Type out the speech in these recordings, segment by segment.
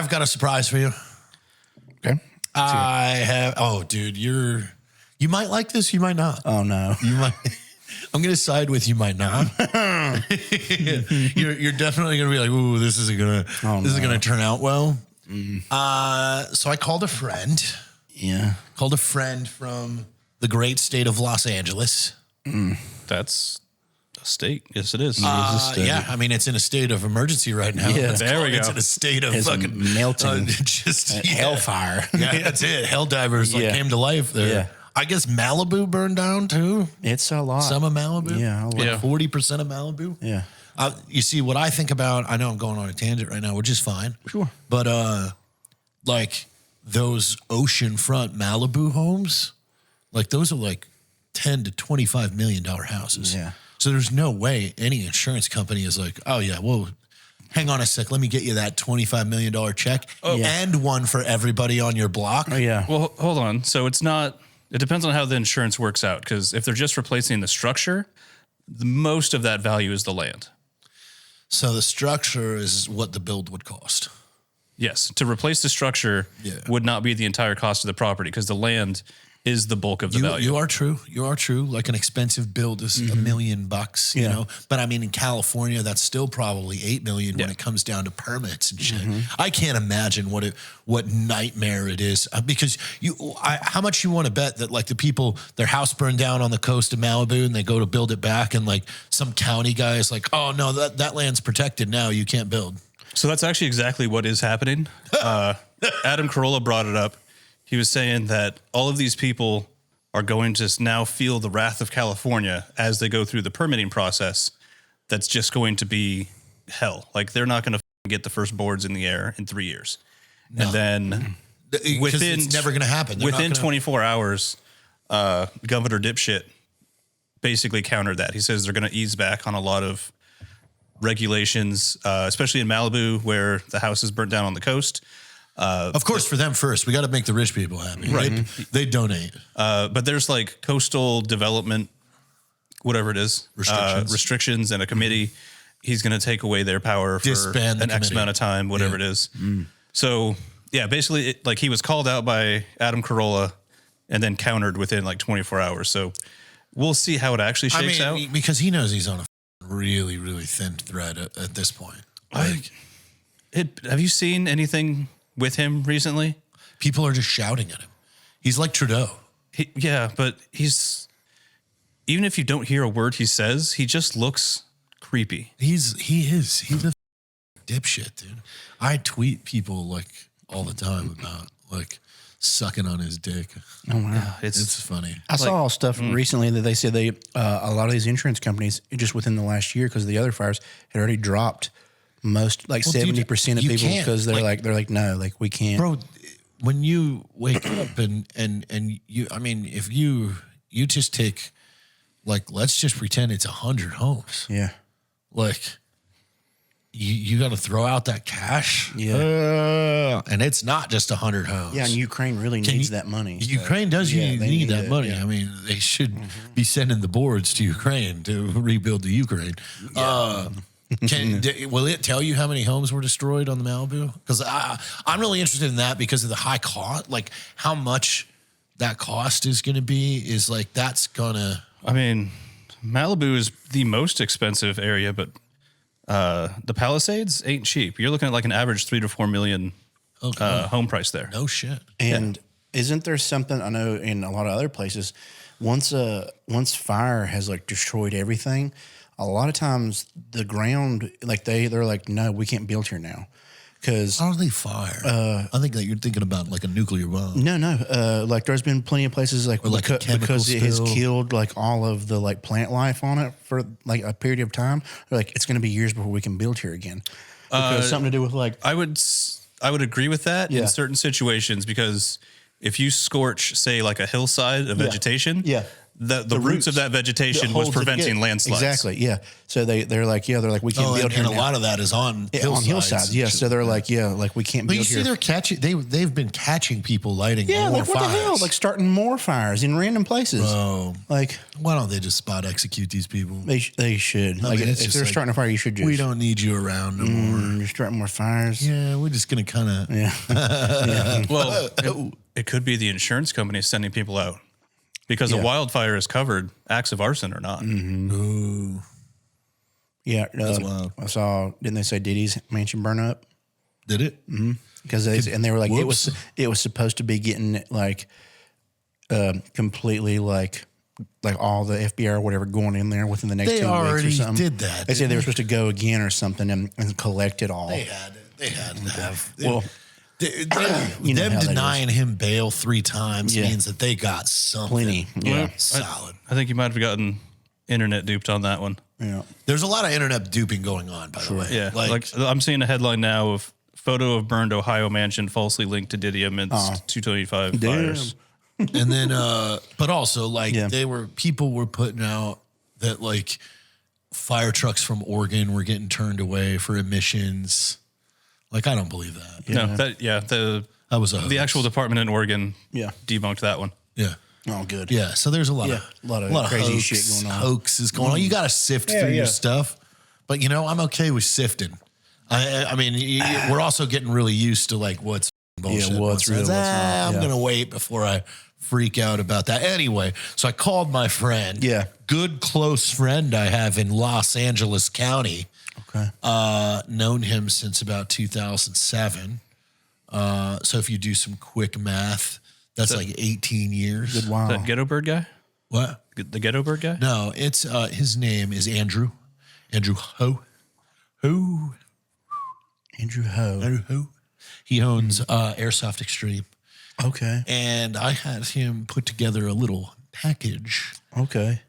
I've got a surprise for you. Okay. I have. Oh, dude, you might like this. You might not. Oh no. You might. I'm going to side with you. Might not. you're definitely going to be like, ooh, this isn't gonna turn out well. So I called a friend. Yeah. Called a friend from the great state of Los Angeles. That's a state. Yes, it is. Yeah, I mean, it's in a state of emergency right now. Yeah. There we go. It's in a state of It's fucking melting. hellfire. Yeah, that's it. Hell divers came to life there. Yeah. I guess Malibu burned down too. It's a lot. Some of Malibu. Yeah. Like 40% of Malibu. Yeah. You see, what I think about, I know I'm going on a tangent right now, which is fine. Sure. But like those oceanfront Malibu homes, like those are like $10 to $25 million houses. Yeah. So there's no way any insurance company is like, oh yeah, well, hang on a sec, let me get you that $25 million check and one for everybody on your block. Oh yeah. Well, hold on. So it's not. It depends on how the insurance works out. Because if they're just replacing the structure, most of that value is the land. So the structure is what the build would cost. Yes, to replace the structure would not be the entire cost of the property because the land is the bulk of the value. You are true. You are true. Like an expensive build is $1 million, you know. But I mean, in California, that's still probably $8 million when it comes down to permits and shit. I can't imagine what nightmare it is because how much you want to bet that like the people, their house burned down on the coast of Malibu and they go to build it back and like some county guy is like, oh no, that land's protected now, you can't build. So that's actually exactly what is happening. Adam Carolla brought it up. He was saying that all of these people are going to now feel the wrath of California as they go through the permitting process. That's just going to be hell. Like they're not going to get the first boards in the air in 3 years. No. And then within it's never going to happen. Within 24 hours, Governor Dipshit basically countered that. He says they're going to ease back on a lot of regulations, especially in Malibu where the house is burnt down on the coast. Of course, for them first, we got to make the rich people happy. Right? They donate. But there's like coastal development, whatever it is, restrictions and a committee. He's going to take away their power for an X amount of time, whatever it is. So yeah, basically like he was called out by Adam Carolla and then countered within like 24 hours. So we'll see how it actually shakes out. Because he knows he's on a really, really thin thread at this point. Like, have you seen anything with him recently? People are just shouting at him. He's like Trudeau. But he's, even if you don't hear a word he says, he just looks creepy. He's a dipshit, dude. I tweet people like all the time about like sucking on his dick. Oh wow, yeah, it's funny. I saw stuff recently that they said a lot of these insurance companies just within the last year because of the other fires had already dropped most 70% of people because they're like no, like we can't. Bro, when you wake up and you, I mean, if you just take like, let's just pretend it's 100 homes. Yeah. Like you got to throw out that cash. Yeah. And it's not just 100 homes. Yeah. And Ukraine really needs that money. Ukraine does need that money. Yeah. I mean, they should be sending the boards to Ukraine to rebuild the Ukraine. Yeah. Will it tell you how many homes were destroyed on the Malibu? Because I'm really interested in that because of the high cost, like how much that cost is going to be is like, that's going to. I mean, Malibu is the most expensive area, but the Palisades ain't cheap. You're looking at like an average 3 to 4 million home price there. No shit. And isn't there something I know in a lot of other places, once fire has like destroyed everything, a lot of times the ground, like they're like, no, we can't build here now. Because how do they fire? I think that you're thinking about like a nuclear bomb. No. Like there's been plenty of places like because it has killed like all of the like plant life on it for like a period of time. Like it's going to be years before we can build here again. Because something to do with like I would agree with that in certain situations because if you scorch say like a hillside of vegetation, the roots of that vegetation was preventing landslides. Exactly. Yeah. So they're like, we can't build here. And a lot of that is on hillsides. Yeah. So they're like, we can't build here. But they're catching. They've been catching people lighting more like what fires. the hell? Like starting more fires in random places. Oh, like why don't they just spot execute these people? they should. I Like mean, if they're starting a fire, you should just. We don't need you around no more. You're starting more fires. Yeah, we're just gonna kind of. Yeah. Well, it could be the insurance company sending people out because a wildfire is covered, acts of arson or not. Ooh. Yeah. wild. I saw. Didn't they say Diddy's mansion burn up? Did it? Because they were like it was supposed to be getting like completely like all the FBI or whatever going in there within the next 2 weeks or already something. did that. They said they were supposed to go again or something and collect it all. They had to have. Well, them denying him bail 3 times means that they got something. Plenty. Yeah. Solid. I think you might have gotten internet duped on that one. Yeah. There's a lot of internet duping going on, by the way. Yeah. Like I'm seeing a headline now of photo of burned Ohio mansion falsely linked to Diddy amidst 225 fires. And then, but also people were putting out that like fire trucks from Oregon were getting turned away for emissions. Like, I don't believe that. No, That was the actual department in Oregon Yeah. debunked that one. Yeah. Oh, good. Yeah. So there's a lot of crazy shit going on. Hoaxes going on. You got to sift through your stuff. But, I'm okay with sifting. I mean, we're also getting really used to like what's bullshit. Yeah, what's real, what's not. I'm going to wait before I freak out about that. Anyway, so I called my friend. Yeah. Good close friend I have in Los Angeles County. Okay. Known him since about 2007. So if you do some quick math, that's like 18 years. Good. Wow. That Ghetto Bird guy? What? The Ghetto Bird guy? No, it's his name is Andrew. Andrew Ho. Andrew Ho. Andrew Ho. He owns Airsoft Extreme. Okay. And I had him put together a little package Okay.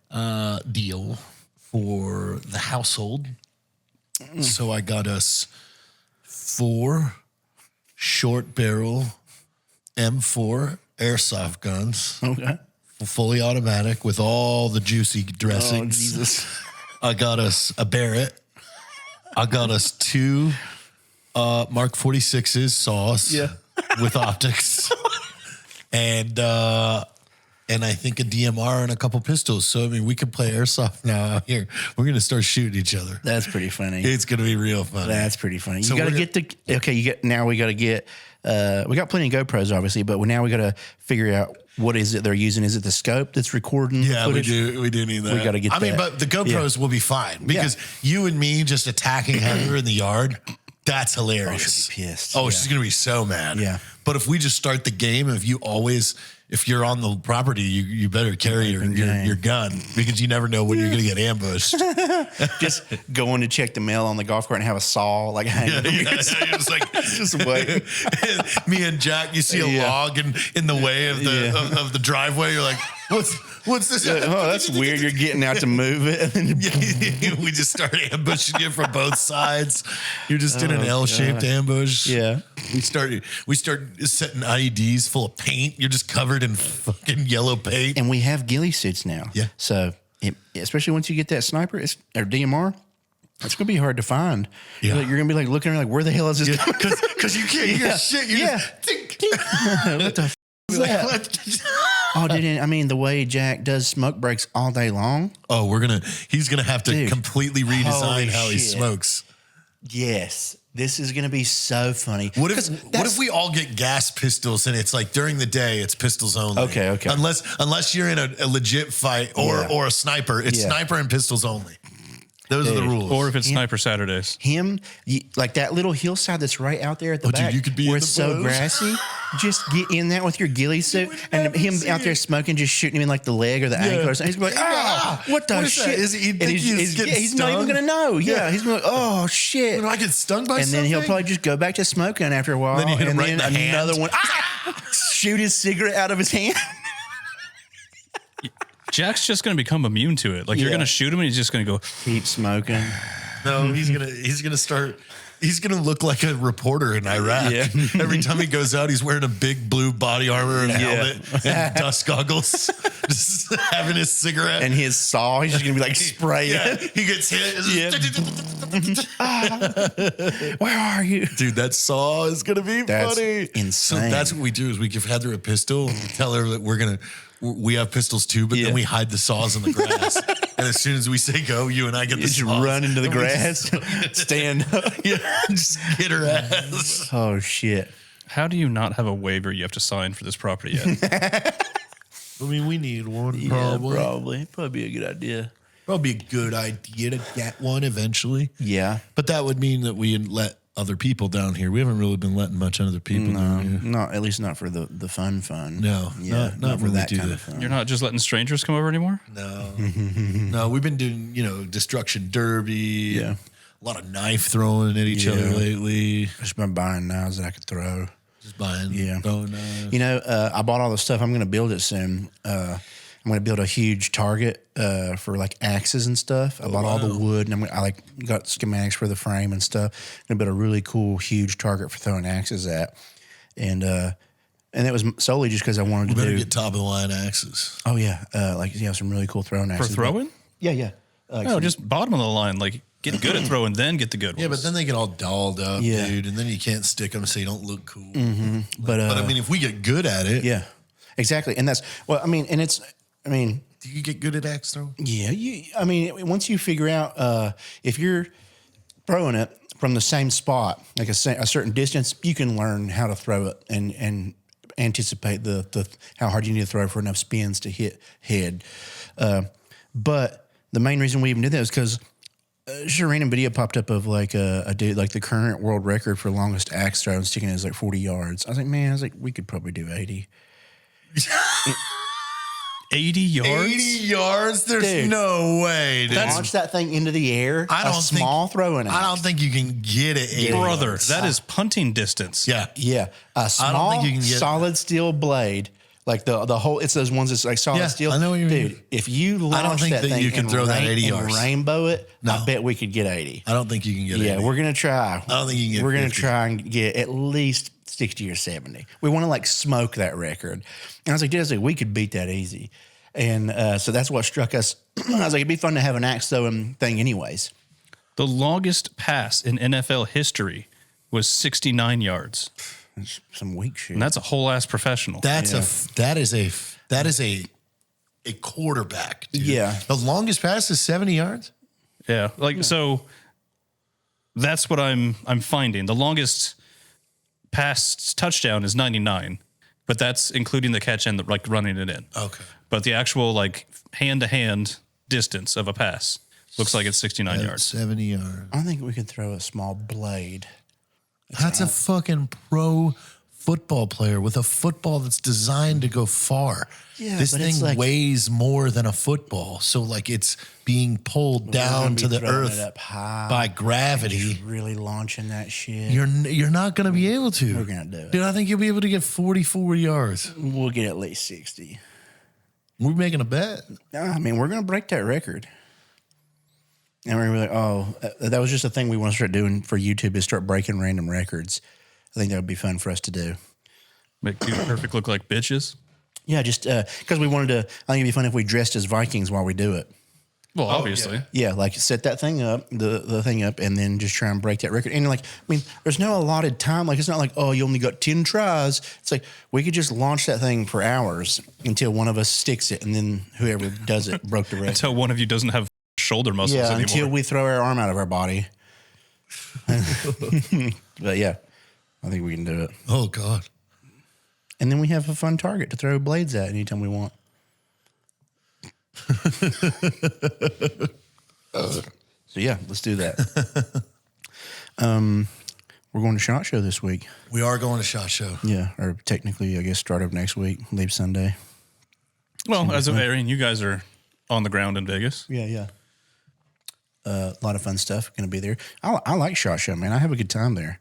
deal for the household. So I got us 4 short barrel M4 airsoft guns. Okay. Fully automatic with all the juicy dressings. Oh, Jesus. I got us a Barrett. I got us 2 Mark 46s saws with optics. And I think a DMR and a couple pistols. So, I mean, we can play airsoft now out here. We're going to start shooting each other. That's pretty funny. It's going to be real fun. That's pretty funny. So you got to get we got to get, we got plenty of GoPros obviously, but now we got to figure out what is it they're using. Is it the scope that's recording? Yeah, footage? we do need that. We got to get I mean, but the GoPros will be fine because you and me just attacking Heather in the yard, that's hilarious. Oh, she'll be pissed. Oh, she's going to be so mad. Yeah. But if we just start the game, if you're on the property, you better carry your gun because you never know when you're going to get ambushed. Just going to check the mail on the golf cart and have a saw like hanging. Just like Just wait. me and Jack, you see a log in the way of the driveway. You're like, what's this? Oh, that's weird. You're getting out to move it. And then We just start ambushing you from both sides. You're just in an L-shaped ambush. Yeah. We start setting IEDs full of paint. You're just covered in fucking yellow paint. And we have ghillie suits now. Yeah. So especially once you get that sniper or DMR, it's going to be hard to find. Yeah. You're going to be like looking around like, where the hell is this? Because you can't hear shit. You just think. What the is that? Oh, the way Jack does smoke breaks all day long. Oh, he's gonna have to completely redesign how he smokes. Yes. This is going to be so funny. What if we all get gas pistols and it's like during the day it's pistols only? Okay. Unless you're in a legit fight or a sniper, it's sniper and pistols only. Those are the rules. Or if it's Sniper Saturdays. Like that little hillside that's right out there at the back you could be where in it's the so pros. grassy. Just get in that with your ghillie suit and him out there smoking, just shooting him in like the leg or the ankle or something. He's going to be like, what the shit? He's not even going to know. Yeah. He's going to be like, oh, shit. When I get stung by something? And then he'll probably just go back to smoking after a while. Then you hit him right in the another hand. one. Shoot his cigarette out of his hand. Jack's just going to become immune to it. Like you're going to shoot him and he's just going to go keep smoking. No, he's gonna start. He's going to look like a reporter in Iraq. Yeah. Every time he goes out, he's wearing a big blue body armor and a helmet and dust goggles, just having his cigarette. And his saw, he's just going to be like spraying. Yeah, he gets hit. Where are you? Dude, that saw is going to be That's funny. insane. So that's what we do is we give Heather a pistol, tell her that we have pistols too, but then we hide the saws in the grass. And as soon as we say go, you and I get the Just saws. run into the grass, stand up. Yeah, just hit her ass. Oh, shit. How do you not have a waiver you have to sign for this property yet? I mean, we need one probably. Probably. Probably be a good idea. Probably a good idea to get one eventually. Yeah. But that would mean that we let other people down here. We haven't really been letting much other people down here. Not at least not for the fun. No, Yeah, not for when we that do kind that. of fun. You're not just letting strangers come over anymore? No. No, we've been doing, destruction derby. Yeah. A lot of knife throwing at each other lately. Just been buying knives that I could throw. Just buying, Yeah. throwing knives. I bought all the stuff. I'm going to build it soon. I'm going to build a huge target for like axes and stuff. I bought all the wood, and I got schematics for the frame and stuff. I'm going to build a really cool, huge target for throwing axes at, and it was solely just because I wanted to Better get top of the line axes. Oh yeah, some really cool throwing For axes. throwing? Yeah. No, just bottom of the line. Like, get good at throwing, then get the good ones. Yeah, but then they get all dolled up, Yeah. dude, and then you can't stick them so you don't look cool. But I mean, if we get good at it, yeah, exactly, and that's do you get good at axe throwing? Yeah, once you figure out if you're throwing it from the same spot, like a certain distance, you can learn how to throw it and anticipate the how hard you need to throw for enough spins to hit head. But the main reason we even did that is because just a random video popped up of like a dude, like the current world record for longest axe throw and sticking it is like 40 yards. I was like, we could probably do 80. 80 yards? 80 yards? There's Dude. no way, dude. Launch that thing into the air. I don't a small throwing axe. I don't think you can get it 80 Brother, yards. that is punting distance. Yeah. Yeah, a small think you can get- solid steel blade, like the whole. It's those ones that's like solid Yeah, steel. I know what you mean. Dude, if you launch think that that thing you can and throw that 80 and yards. rainbow it, No. I bet we could get 80. I don't think you can get Yeah, 80. we're gonna try. I don't think you can get We're gonna 50. try and get at least 60 or 70. We want to like smoke that record. And I was like, we could beat that easy. And so that's what struck us. I was like, it'd be fun to have an axe throwing thing, anyways. The longest pass in NFL history was 69 yards. It's some weak shit. And that's a whole ass professional. that is a quarterback, dude. Yeah. The longest pass is 70 yards? Yeah. So that's what I'm finding. The longest pass touchdown is 99, but that's including the catch and the running it in. Okay. But the actual hand to hand distance of a pass looks like it's 69 yards. 70 yards. I think we could throw a small blade. That's a fucking pro football player with a football that's designed to go far. Yeah, this but thing it's like- weighs more than a football. So it's being pulled down to the earth up high by gravity. Just really launching that shit. You're not going to be able to. We're gonna do it. Dude, I think you'll be able to get 44 yards. We'll get at least 60. We're making a bet. I mean, we're gonna break that record. And we're gonna be like, that was just a thing we want to start doing for YouTube is start breaking random records. I think that would be fun for us to do. Make Dude Perfect look like bitches. Yeah, just because we wanted to. I think it'd be fun if we dressed as Vikings while we do it. Well, obviously. Yeah, like set that thing up, the thing up, and then just try and break that record. And there's no allotted time. Like, it's not like, oh, you only got 10 tries. It's like we could just launch that thing for hours until one of us sticks it, and then whoever does it broke the record. Until one of you doesn't have shoulder muscles Yeah, anymore. until we throw our arm out of our body. But yeah, I think we can do it. Oh, God. And then we have a fun target to throw blades at anytime we want. So yeah, let's do that. We're going to SHOT Show this week. We are going to SHOT Show. Yeah, or technically, I guess, start of next week, leave Sunday. Well, as of airing, you guys are on the ground in Vegas. Yeah. A lot of fun stuff going to be there. I like SHOT Show, man. I have a good time there.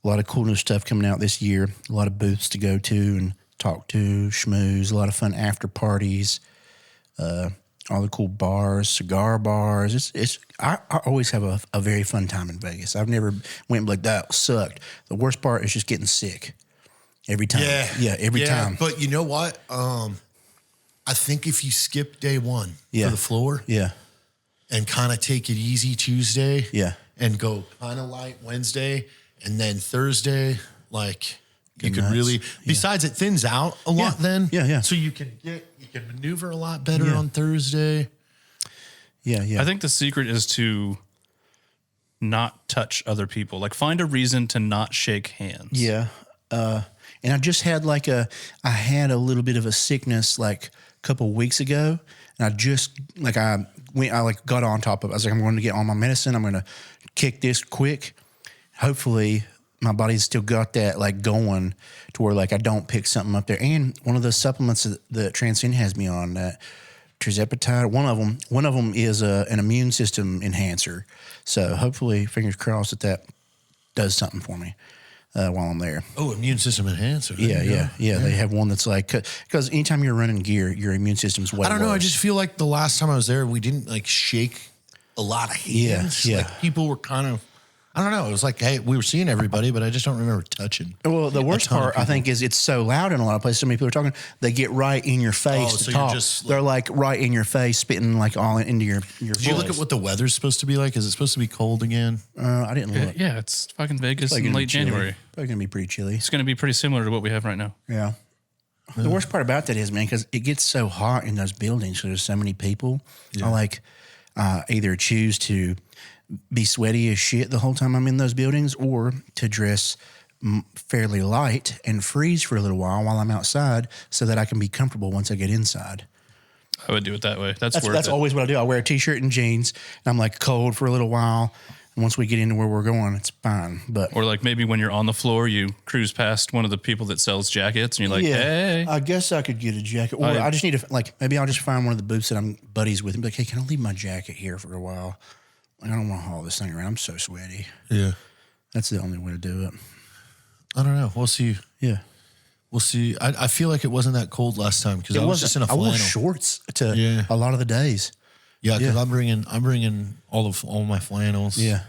A lot of cool new stuff coming out this year. A lot of booths to go to and talk to, schmooze. A lot of fun after parties. all the cool bars, cigar bars. I always have a very fun time in Vegas. I've never went like that sucked. The worst part is just getting sick every time. Every time. But you know what? I think if you skip day one for the floor, and kind of take it easy Tuesday, and go kind of light Wednesday, and then Thursday, like you could really. Besides, it thins out a lot then. So you can maneuver a lot better on Thursday. I think the secret is to not touch other people. Like find a reason to not shake hands. And I just had I had a little bit of a sickness like a couple of weeks ago, and I just I got on top of it. I was like, I'm going to get on my medicine. I'm going to kick this quick. Hopefully my body's still got that going to where I don't pick something up there. And one of the supplements that Transcend has me on, that tirzepatide, one of them is an immune system enhancer. So hopefully, fingers crossed that does something for me while I'm there. Oh, immune system enhancer. Yeah. They have one that's because anytime you're running gear, your immune system's way I don't know. worse. I just feel like the last time I was there, we didn't shake a lot of hands. Yeah. Like people were kind of, I don't know. It was like, hey, we were seeing everybody, but I just don't remember touching. Well, the worst part, I think, is it's so loud in a lot of places. So many people are talking. They get right in your face to so talk. you're just They're right in your face, spitting all into your Did you look at what the weather's supposed to be like? Is it supposed to be cold again? I didn't look. Yeah, it's fucking Vegas in gonna late be chilly. January. Probably going to be pretty chilly. It's going to be pretty similar to what we have right now. Yeah. The worst part about that is, man, because it gets so hot in those buildings. So there's so many people. I either choose to be sweaty as shit the whole time I'm in those buildings, or to dress fairly light and freeze for a little while I'm outside, so that I can be comfortable once I get inside. I would do it that way. That's always what I do. I wear a t-shirt and jeans, and I'm cold for a little while. And once we get into where we're going, it's fine. But or maybe when you're on the floor, you cruise past one of the people that sells jackets, and you're like, hey. I guess I could get a jacket. Or I just need to, maybe I'll just find one of the booths that I'm buddies with and be like, hey, can I leave my jacket here for a while? I don't want to haul this thing around. I'm so sweaty. Yeah. That's the only way to do it. I don't know. We'll see. Yeah. We'll see. I feel like it wasn't that cold last time because I was just in a flannel. I wore shorts to a lot of the days. Yeah, because I'm bringing all my flannels. Yeah.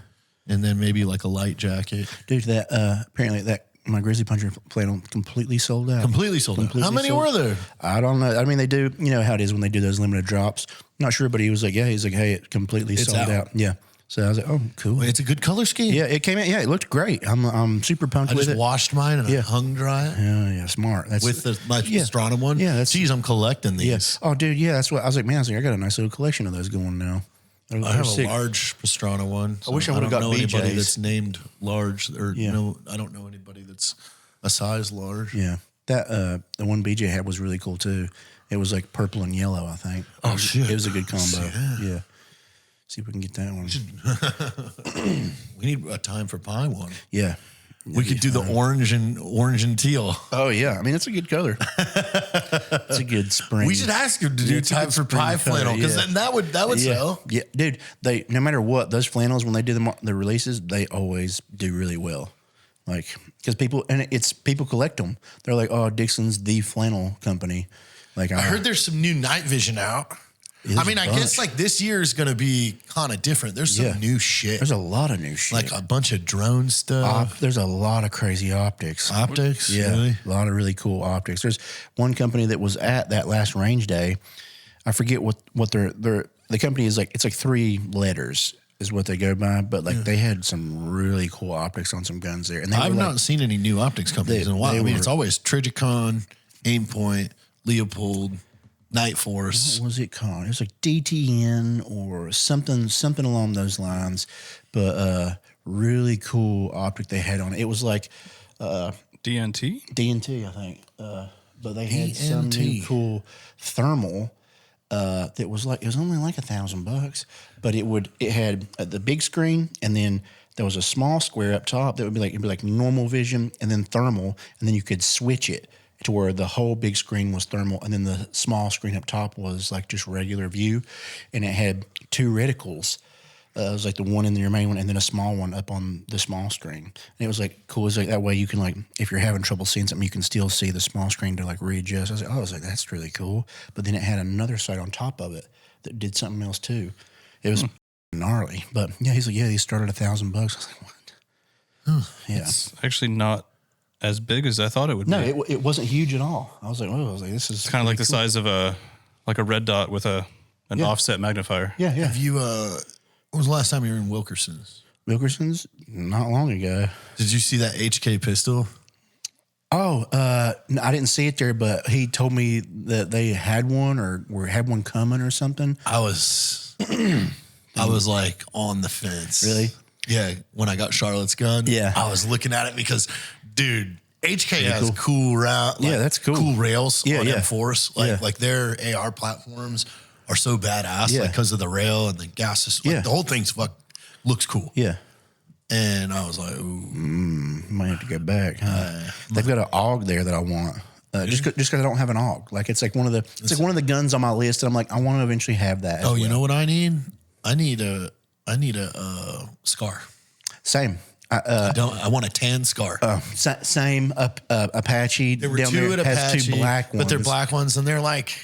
And then maybe a light jacket. Dude, that apparently my Grizzly Puncher flannel completely sold out. How many were there? I don't know. I mean, they do, you know how it is when they do those limited drops. Not sure, but he was like, hey, it completely sold out. Yeah. So I was like, oh, cool. It's a good color scheme. Yeah, it came out. Yeah, it looked great. I'm super pumped with it. I just washed mine and I hung dry it. Yeah, smart. That's with my Pastrana one. Yeah, geez, I'm collecting these. Yes. Oh, dude, yeah, that's what I was like. Man, I got a nice little collection of those going now. I have a large Pastrana one. So I wish I would have got BJ's. Anybody that's named large, or I don't know anybody that's a size large. Yeah, that the one BJ had was really cool too. It was purple and yellow, I think. Oh shit! It was a good combo. Yeah. See if we can get that one. We need a time for pie one. Yeah. We could do the orange and teal. Oh yeah, I mean it's a good color. It's a good spring. We should ask him to do time for pie flannel because then that would sell. Yeah, dude. They no matter what those flannels when they do the releases, they always do really well. Because people collect them. They're like, oh, Dixon's the flannel company. I heard there's some new night vision out. I mean, I guess this year is going to be kind of different. There's some new shit. There's a lot of new shit. A bunch of drone stuff. There's a lot of crazy optics. Optics? Yeah. Really? A lot of really cool optics. There's one company that was at that last range day. I forget what the company is it's 3 letters is what they go by, but they had some really cool optics on some guns there. And I've not seen any new optics companies in a while. I mean, it's always Trijicon, Aimpoint, Leopold, Night Force. What was it called? It was DTN or something along those lines, but really cool optic they had on it. It was DNT? DNT, I think. But they had some new cool thermal that was it was only $1,000, but it had the big screen, and then there was a small square up top that would be it'd be normal vision and then thermal, and then you could switch it to where the whole big screen was thermal, and then the small screen up top was just regular view, and it had 2 reticles. It was the one in your main one, and then a small one up on the small screen. And it was cool. It was that way you can if you're having trouble seeing something, you can still see the small screen to readjust. I was that's really cool. But then it had another sight on top of it that did something else too. It was gnarly, but yeah, he's like, yeah, he started $1,000. I was like, what? Yeah, It's actually not as big as I thought it would no, be. it wasn't huge at all. I was like, this is It's kind of like the size of a red dot with an offset magnifier. Yeah, yeah. Have you? When was the last time you were in Wilkerson's? Wilkerson's not long ago. Did you see that HK pistol? Oh, no, I didn't see it there, but he told me that they had one or had one coming or something. I was like on the fence. Really? Yeah. When I got Charlotte's gun, Yeah. I was looking at it because, dude, HK has cool route. Yeah, that's cool. Cool rails Yeah, on yeah. M4s. Like their AR platforms are so badass, Yeah. like because of the rail and the gas. Like, the whole thing's looks cool. Yeah. And I was like, ooh. Might have to go back. Huh? They've got an AUG there that I want. Just because I don't have an AUG. Like it's like one of the guns on my list that I'm like, I want to eventually have that. as You well. know what I need? I need a SCAR. Same. I want a tan SCAR. Same Apache. There were down two there at has Apache, two black ones. but they're black ones, and they're like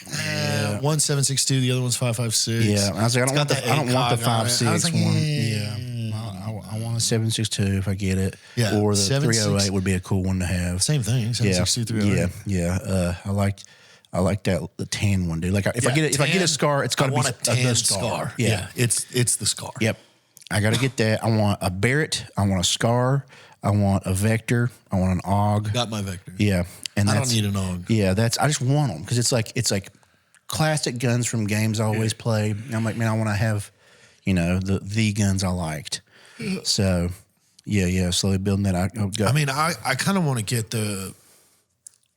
one's 7.62, the other one's 5.56. Yeah, I was like, I don't want the 5.6 like, one. Yeah, I want a 7.62 if I get it. Yeah, or the 7.6 308 would be a cool one to have. Same thing. Yeah, 7.62, 308. yeah. I like that the tan one, dude. Like if I get a SCAR, it's got to be a tan the SCAR. Yeah. It's the SCAR. Yep. I got to get that. I want a Barrett. I want a SCAR. I want a Vector. I want an AUG. Got my Vector. Yeah, and I that's, don't need an AUG. Yeah, I just want them because it's like classic guns from games I always play. And I'm like, man, I want to have, the guns I liked. So, yeah, slowly building that. I mean, I kind of want to get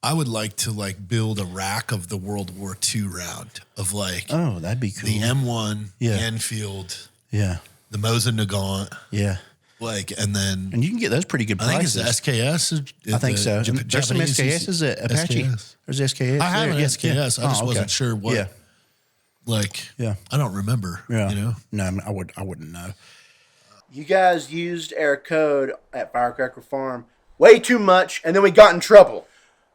I would like to build a rack of the World War II round of oh, that'd be cool. the M1, Yeah. the Enfield, Yeah, the Mosin Nagant, yeah. and then And you can get those pretty good I think prices. it's the SKS. I think so. There's some SKSs at Apache. SKS. There's SKS. I have an Yeah, SKS. yeah. I just Oh, okay. wasn't sure what. Yeah. Yeah. I don't remember. Yeah. No, I wouldn't know. You guys used our code at Firecracker Farm way too much, and then we got in trouble.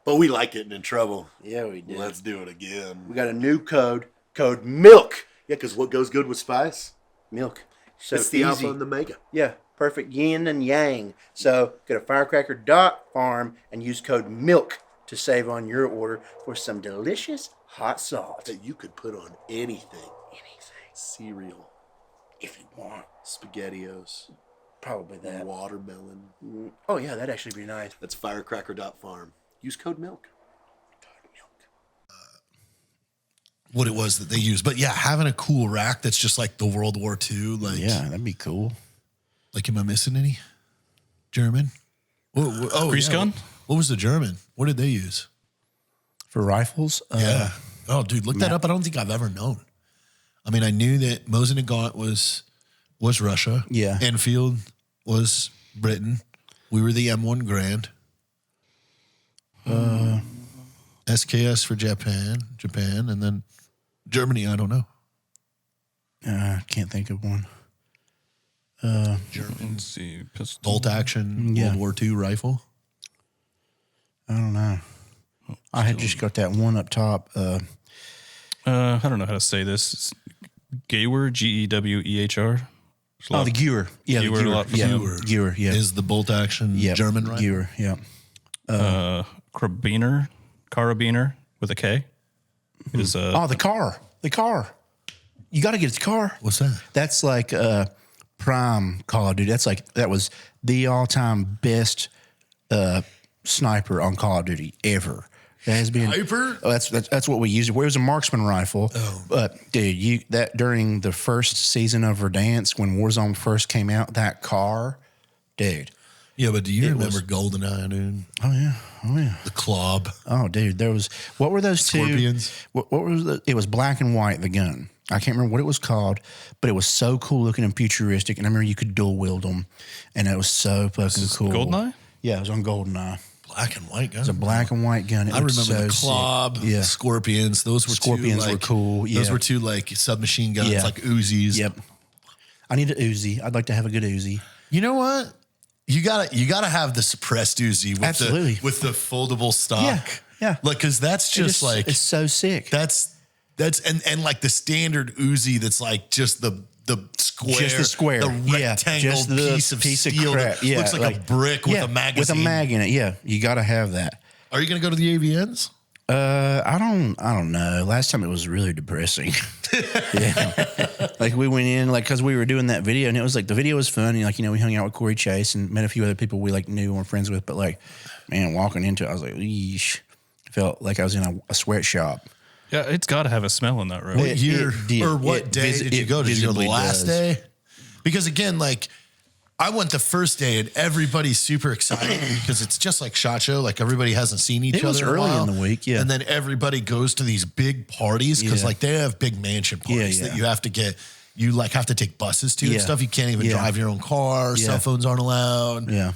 But we like getting in trouble. Yeah, we did. Let's do it again. We got a new code MILK. Yeah, because what goes good with spice? Milk. So It's the easy. alpha and the mega. Yeah, perfect yin and yang. So go to firecracker.farm and use code MILK to save on your order for some delicious hot sauce. That you could put on anything. Anything. Cereal, If you want. SpaghettiOs, Probably that. watermelon. Oh, yeah, that'd actually be nice. That's firecracker.farm. Use code MILK. What it was that they used. But yeah, having a cool rack that's just like the World War II. Yeah, that'd be cool. Like, am I missing any? German? Grease gun? What was the German? What did they use? For rifles? Yeah. Oh, dude, look that up. I don't think I've ever known. I mean, I knew that Mosin Nagant was Russia. Yeah. Enfield was Britain. We were the M1 Grand. SKS for Japan, and then Germany, I don't know. Can't think of one. German. Let's see. Pistol. Bolt action Yeah. World War II rifle. I don't know. I had just got that one up top. I don't know how to say this. It's Gewehr, Gewehr. The Gewehr. Yeah, Gewehr, a lot for yeah, them. Gewehr, yeah. Is the bolt action Yep. German rifle? Gewehr, yeah. Carabiner with a K. Is The car. You got to get the car. What's that? That's like prime Call of Duty. That was the all-time best sniper on Call of Duty ever. That has been Sniper? Oh, that's what we used. It was a marksman rifle. Oh. But dude, during the first season of Verdansk when Warzone first came out, that car, dude. Yeah, but do you remember GoldenEye, dude? Oh yeah. The Klob. Oh, dude, what were those Scorpions? two? What was it was black and white, the gun. I can't remember what it was called, but it was so cool looking and futuristic. And I remember you could dual wield them, and it was so fucking cool. GoldenEye? Yeah, it was on GoldenEye. Black and white gun. It's a black and white gun. It I looked remember the so Klob, sick. Yeah. Scorpions. Those were Scorpions two, were cool, yeah. Those were two like submachine guns, Yeah. like Uzis. Yep. I need an Uzi. I'd like to have a good Uzi. You know what? You gotta have the suppressed Uzi with Absolutely. the foldable stock. Yeah. Like, because that's just like it's so sick. that's That's and like the standard Uzi that's like just the square, Just the square. the Yeah, rectangle just the piece of steel crap. that Yeah, looks like a brick with a magazine. With a mag in it. Yeah, you got to have that. Are you going to go to the AVNs? I don't know. Last time it was really depressing. Yeah. Like we went in because we were doing that video and it was like the video was fun and we hung out with Corey Chase and met a few other people we knew and were friends with, but man, walking into it I was like, eesh. Felt like I was in a sweatshop. Yeah, it's got to have a smell in that room. What year or what day did you go? Did you go the last day? Because again, I went the first day and everybody's super excited because it's just like SHOT Show. Like everybody hasn't seen each other. It was early in the week, yeah. And then everybody goes to these big parties because they have big mansion parties that you have to get. You have to take buses to and stuff. You can't even drive your own car. Cell phones aren't allowed. Yeah.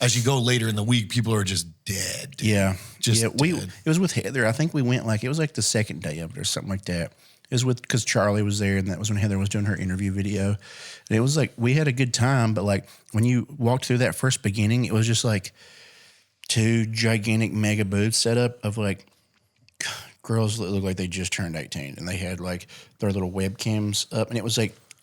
As you go later in the week, people are just dead. Yeah. Just dead. It was with Heather. I think we went it was the second day of it or something like that. It was because Charlie was there, and that was when Heather was doing her interview video. And it was we had a good time, but when you walked through that first beginning, it was just two gigantic mega booths set up of girls that looked like they just turned 18, and they had their little webcams up, and it was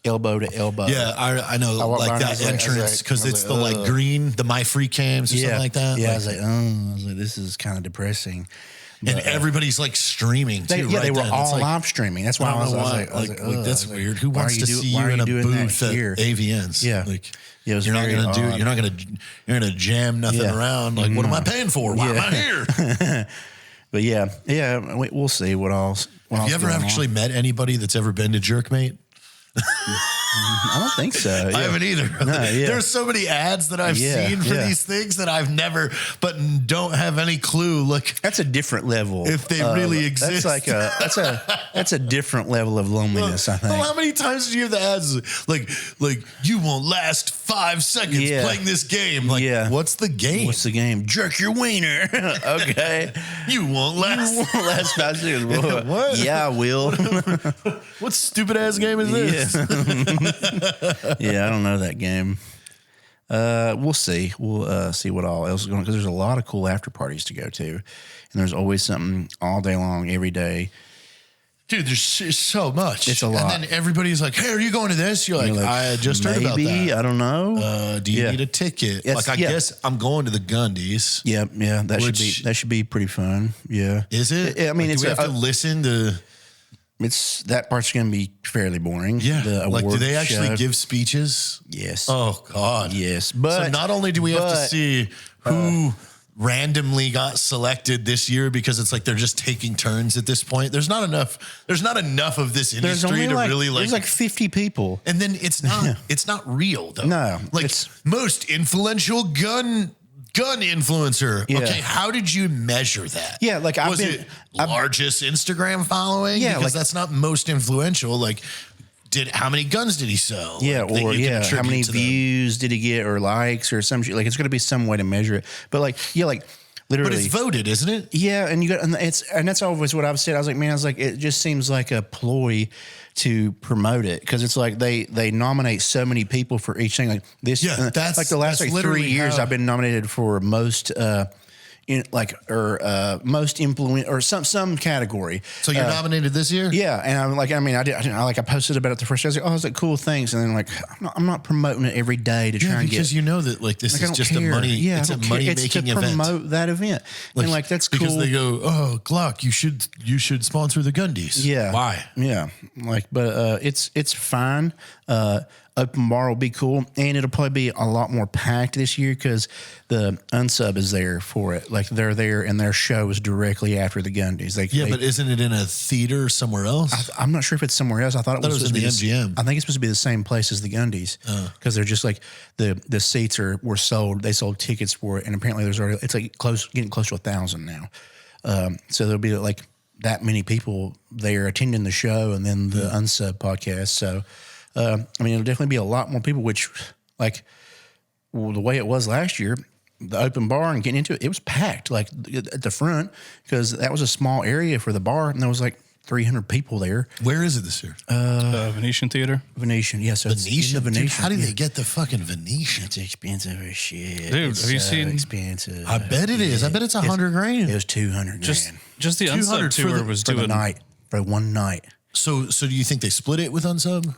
elbow to elbow. Yeah, I know, that entrance because it's the green, the My Free Cams or something like that. Yeah, I was like, this is kind of depressing. And everybody's streaming too. They were all live streaming. That's why I was like, that's weird. Who wants to see you in a booth at AVNs? Yeah, you're not going to do it. You're not going to jam nothing around. What am I paying for? Why am I here? But we'll see what else. Have you ever actually met anybody that's ever been to Jerkmate? I don't think so. Yeah. I haven't either. No, There's so many ads that I've seen for these things that I've never, but don't have any clue. That's a different level. If they really exist. That's a different level of loneliness, I think. Well, how many times do you hear the ads like you won't last 5 seconds playing this game? What's the game? What's the game? Jerk your wiener. Okay. You won't last 5 seconds. What? Yeah, I will. What stupid ass game is this? Yeah, I don't know that game. We'll see. We'll see what all else is going on because there's a lot of cool after parties to go to, and there's always something all day long, every day. Dude, there's so much. It's a lot. And then everybody's like, hey, are you going to this? You're like, I just heard about that. Maybe, I don't know. Do you need a ticket? I guess I'm going to the Gundies. Yeah. That should be pretty fun. Yeah. Is it? I mean, do we have to listen to... That part's going to be fairly boring. Yeah. The do they actually give speeches? Yes. Oh, God. Yes. But so not only do we have to see who randomly got selected this year because it's they're just taking turns at this point. There's not enough of this industry to really There's 50 people. And then it's not real though. No. Most influential gun influencer. Yeah. Okay, how did you measure that? Yeah, was it largest Instagram following? Yeah, because that's not most influential. How many guns did he sell? Yeah, how many views did he get or likes or some shit? It's going to be some way to measure it. But literally. But it's voted, isn't it? Yeah, and that's always what I've said. I was like, it just seems like a ploy to promote it because it's they nominate so many people for each thing. That's the last 3 years I've been nominated for most most influential or some category. So you're nominated this year? Yeah, and I posted about it the first day. I was like, oh, it's cool, thanks. And then I'm not promoting it every day to try and get, because you know that this is just care. a money. Yeah, it's a money making event. To promote that event, and that's cool because they go, oh, Glock, you should sponsor the Gundies. Yeah, why? Yeah, but it's fine. Open bar will be cool, and it'll probably be a lot more packed this year because the unsub is there for it. They're there, and their show is directly after the Gundies. But isn't it in a theater somewhere else? I'm not sure if it's somewhere else. I thought it was in the MGM. I think it's supposed to be the same place as the Gundies because they're just the seats were sold. They sold tickets for it, and apparently it's getting close to 1,000 now. So there'll be that many people there attending the show, and then the unsub podcast. So. It'll definitely be a lot more people, which, the way it was last year, the open bar and getting into it, it was packed, at the front, because that was a small area for the bar, and there was 300 people there. Where is it this year? Venetian Theater. Venetian, yeah. So Venetian. It's in the Dude, Venetian. how do they get the fucking Venetian? It's expensive as shit. Dude, It's have you seen- expensive? I bet it is. I bet it's $100,000. It was 200 Just grand the 200 unsub for tour the- was for the doing night, for one night. So do you think they split it with unsub?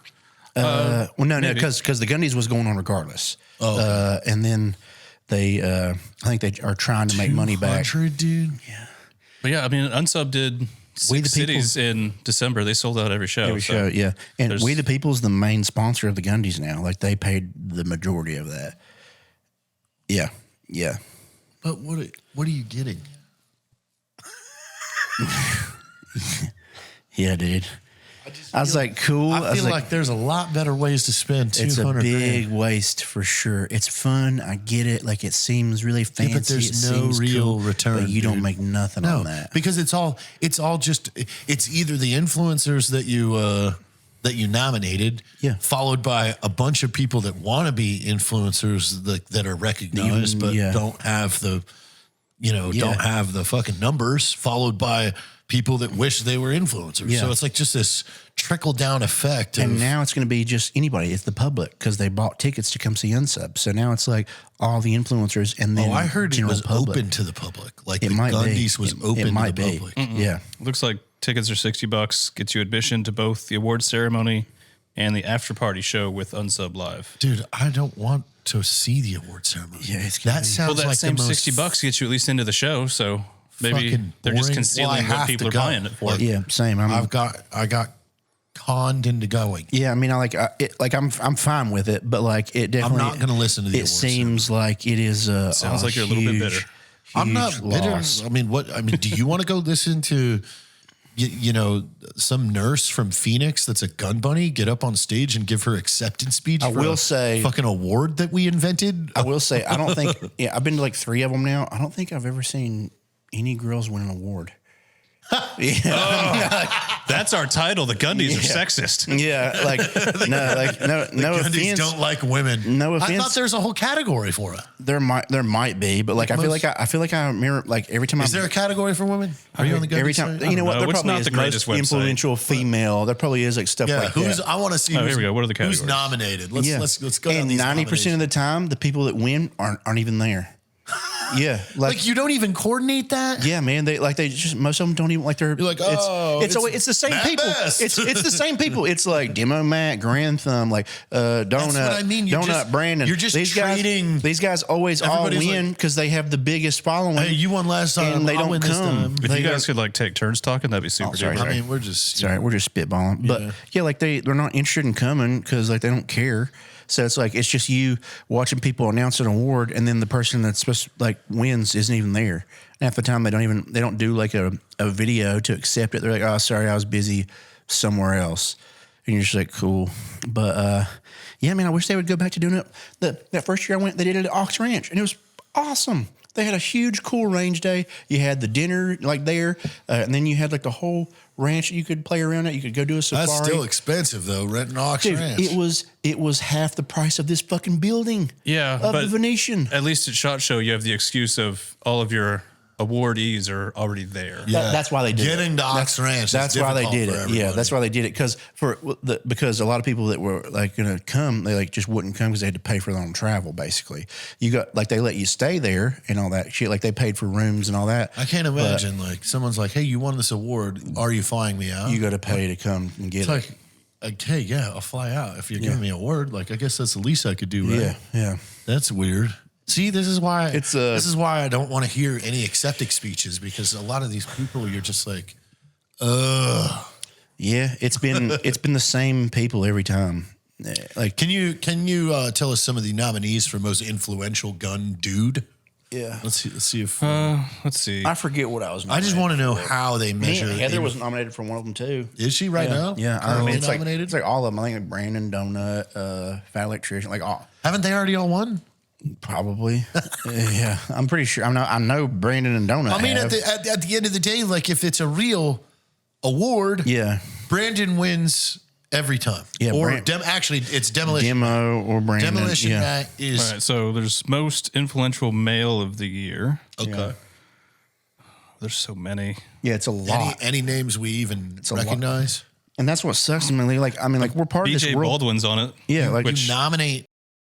Well, no, maybe. because the Gundies was going on regardless. Oh, okay. And then they, I think they are trying to make money back. 200, dude. But yeah, I mean, Unsub did We the 6 cities in December. They sold out every show. Every so show, yeah. And there's- We the People's the main sponsor of the Gundies now. Like they paid the majority of that. Yeah, yeah. But what are you getting? Yeah, dude. I was like, cool. I was feel like there's a lot better ways to spend it's a 200 big waste for sure. It's fun. I get it. Like it seems really fancy. but there's it no seems real cool, return, But you don't dude. make nothing No, on that. because it's all just it's either the influencers that you nominated, Yeah. followed by a bunch of people that want to be influencers that are recognized but yeah. don't have the don't have the fucking numbers, followed by people that wish they were influencers. Yeah. So it's like just this trickle down effect. And of, now it's going to be just anybody. It's the public because they bought tickets to come see Unsub. So now it's like all the influencers and then I heard it general was public. open to the public. Like It the might Gundies be. was It open might to the be. public. Yeah. looks like tickets are $60, gets you admission to both the award ceremony and the after party show with Unsub Live. Dude, I don't want to see the award ceremony. Yeah, it's gonna that be- sounds Well, that like same the most $60 gets you at least into the show. So maybe fucking they're just boring. concealing Well, I what have people are to go. buying it for. Like, Yeah. Same. I got conned into going. Yeah, I mean, I'm fine with it, but like it definitely. not gonna listen to the It awards seems like it is. Sounds like you're a little bit bitter. I'm not huge bitter. loss. I mean, do you want to go listen to, some nurse from Phoenix that's a gun bunny get up on stage and give her acceptance speech? I for will a say- fucking award that we invented. I will say, I don't think. Yeah, I've been to like 3 of them now. I don't think I've ever seen any girls win an award. That's our title. The Gundies are sexist. Yeah, no Gundies offense. don't like women. No I offense. thought there's a whole category for it. There might be, but like I feel like I remember like every time Is there a category for women? Are you on the Gundies every time side? you know what know. there It's probably not is the greatest most website. influential female. There probably is like stuff Yeah, like that. I want to see. Oh, here we go. What are the categories? Who's nominated? Let's go. down And these 90% of the time, the people that win aren't even there. Yeah, like you don't even coordinate that. yeah, man. They just most of them don't even like they're. You're like, it's the same Matt people. Best. It's the same people. It's like Demo Matt, Grand Thumb, like Donut. That's what I mean. You're Donut just- Brandon. you're just these trading- Guys, these guys always all Everybody's win because they have the biggest following. Hey, you won last time. And they I'll don't win this come. time. If They you got- guys could like take turns talking, that'd be super. sorry, duper. sorry. I mean, we're just Sorry, we're just spitballing. But yeah, like they're not interested in coming because like they don't care. So it's like it's just you watching people announce an award, and then the person that's supposed to like wins isn't even there. And half the time they don't do like a video to accept it. They're like, oh, sorry, I was busy somewhere else, and you're just like, cool. But yeah, man, I wish they would go back to doing it. That first year I went, they did it at Ox Ranch, and it was awesome. They had a huge cool range day. You had the dinner like there, and then you had like the whole ranch that you could play around at. You could go do a safari. That's still expensive though. Renting Ox Dude, Ranch. it was half the price of this fucking building. Yeah, of but the Venetian. At least at SHOT Show, you have the excuse of all of your awardees are already there. Yeah. That's why they did Getting it. to Ox Ranch is That's why they difficult did for it. everybody. Yeah, that's why they did it because a lot of people that were like going to come, they like just wouldn't come because they had to pay for their own travel. Basically, you got like they let you stay there and all that shit. Like they paid for rooms and all that. I can't imagine like someone's like, "Hey, you won this award. Are you flying me out?" You got to pay to come and get It's it. like, hey, yeah, I'll fly out if you're giving me a word. Like, I guess that's the least I could do, right? Yeah. That's weird. See, this is why It's, this is why I don't want to hear any acceptance speeches because a lot of these people, you're just like, ugh. Yeah, it's been the same people every time. Like Can you tell us some of the nominees for most influential gun dude? yeah, Let's see if Let's see. I forget what I was. I just want to know how they measure. Heather was nominated for one of them too. Is she right now? Yeah, I Currently mean, nominated. it's like all of them. I think like Brandon, Donut, Fat Electrician, like all Haven't they already all won? probably. Yeah, I'm pretty sure. I know Brandon and Donut. I mean, have. at the end of the day, like if it's a real award, yeah, Brandon wins every time. Yeah, or Brand- actually, it's demolition. Demo or Brandon. Demolition yeah. guy is All right, so there's most influential male of the year. okay. There's so many. Yeah, it's a lot. Any names we even a lot. recognize? And that's what sucks. I mean, we're part of this BJ world. Baldwin's on it. Yeah, like You nominate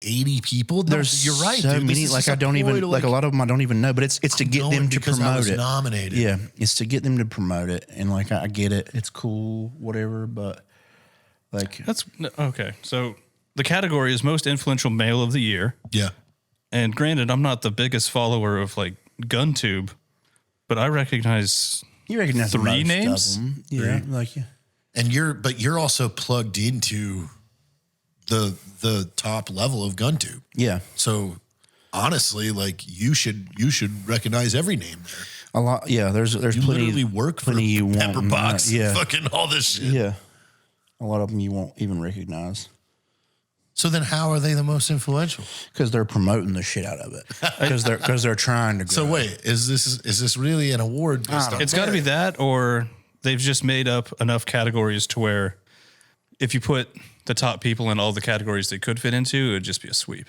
80 people. No, there's you're right. so dude. many. Like I don't even like a lot of them. I don't even know. But it's to get them to promote it. Nominated. Yeah, it's to get them to promote it. And like I get it. It's cool, whatever. But like That's okay. So the category is most influential male of the year. Yeah. And granted, I'm not the biggest follower of like GunTube, but I recognize you recognize three most names. of them. Yeah, like yeah. And you're also plugged into the top level of GunTube. Yeah. So honestly, like you should recognize every name there. A lot. Yeah. There's You plenty. literally work for plenty you won't Pepperbox. know. Yeah. Fucking all this shit. Yeah. A lot of them you won't even recognize So then how are they the most influential? because they're promoting the shit out of it. Because they're trying to. Grow. So wait, is this really an award based on It's got to be that, or they've just made up enough categories to where if you put the top people in all the categories they could fit into, it would just be a sweep.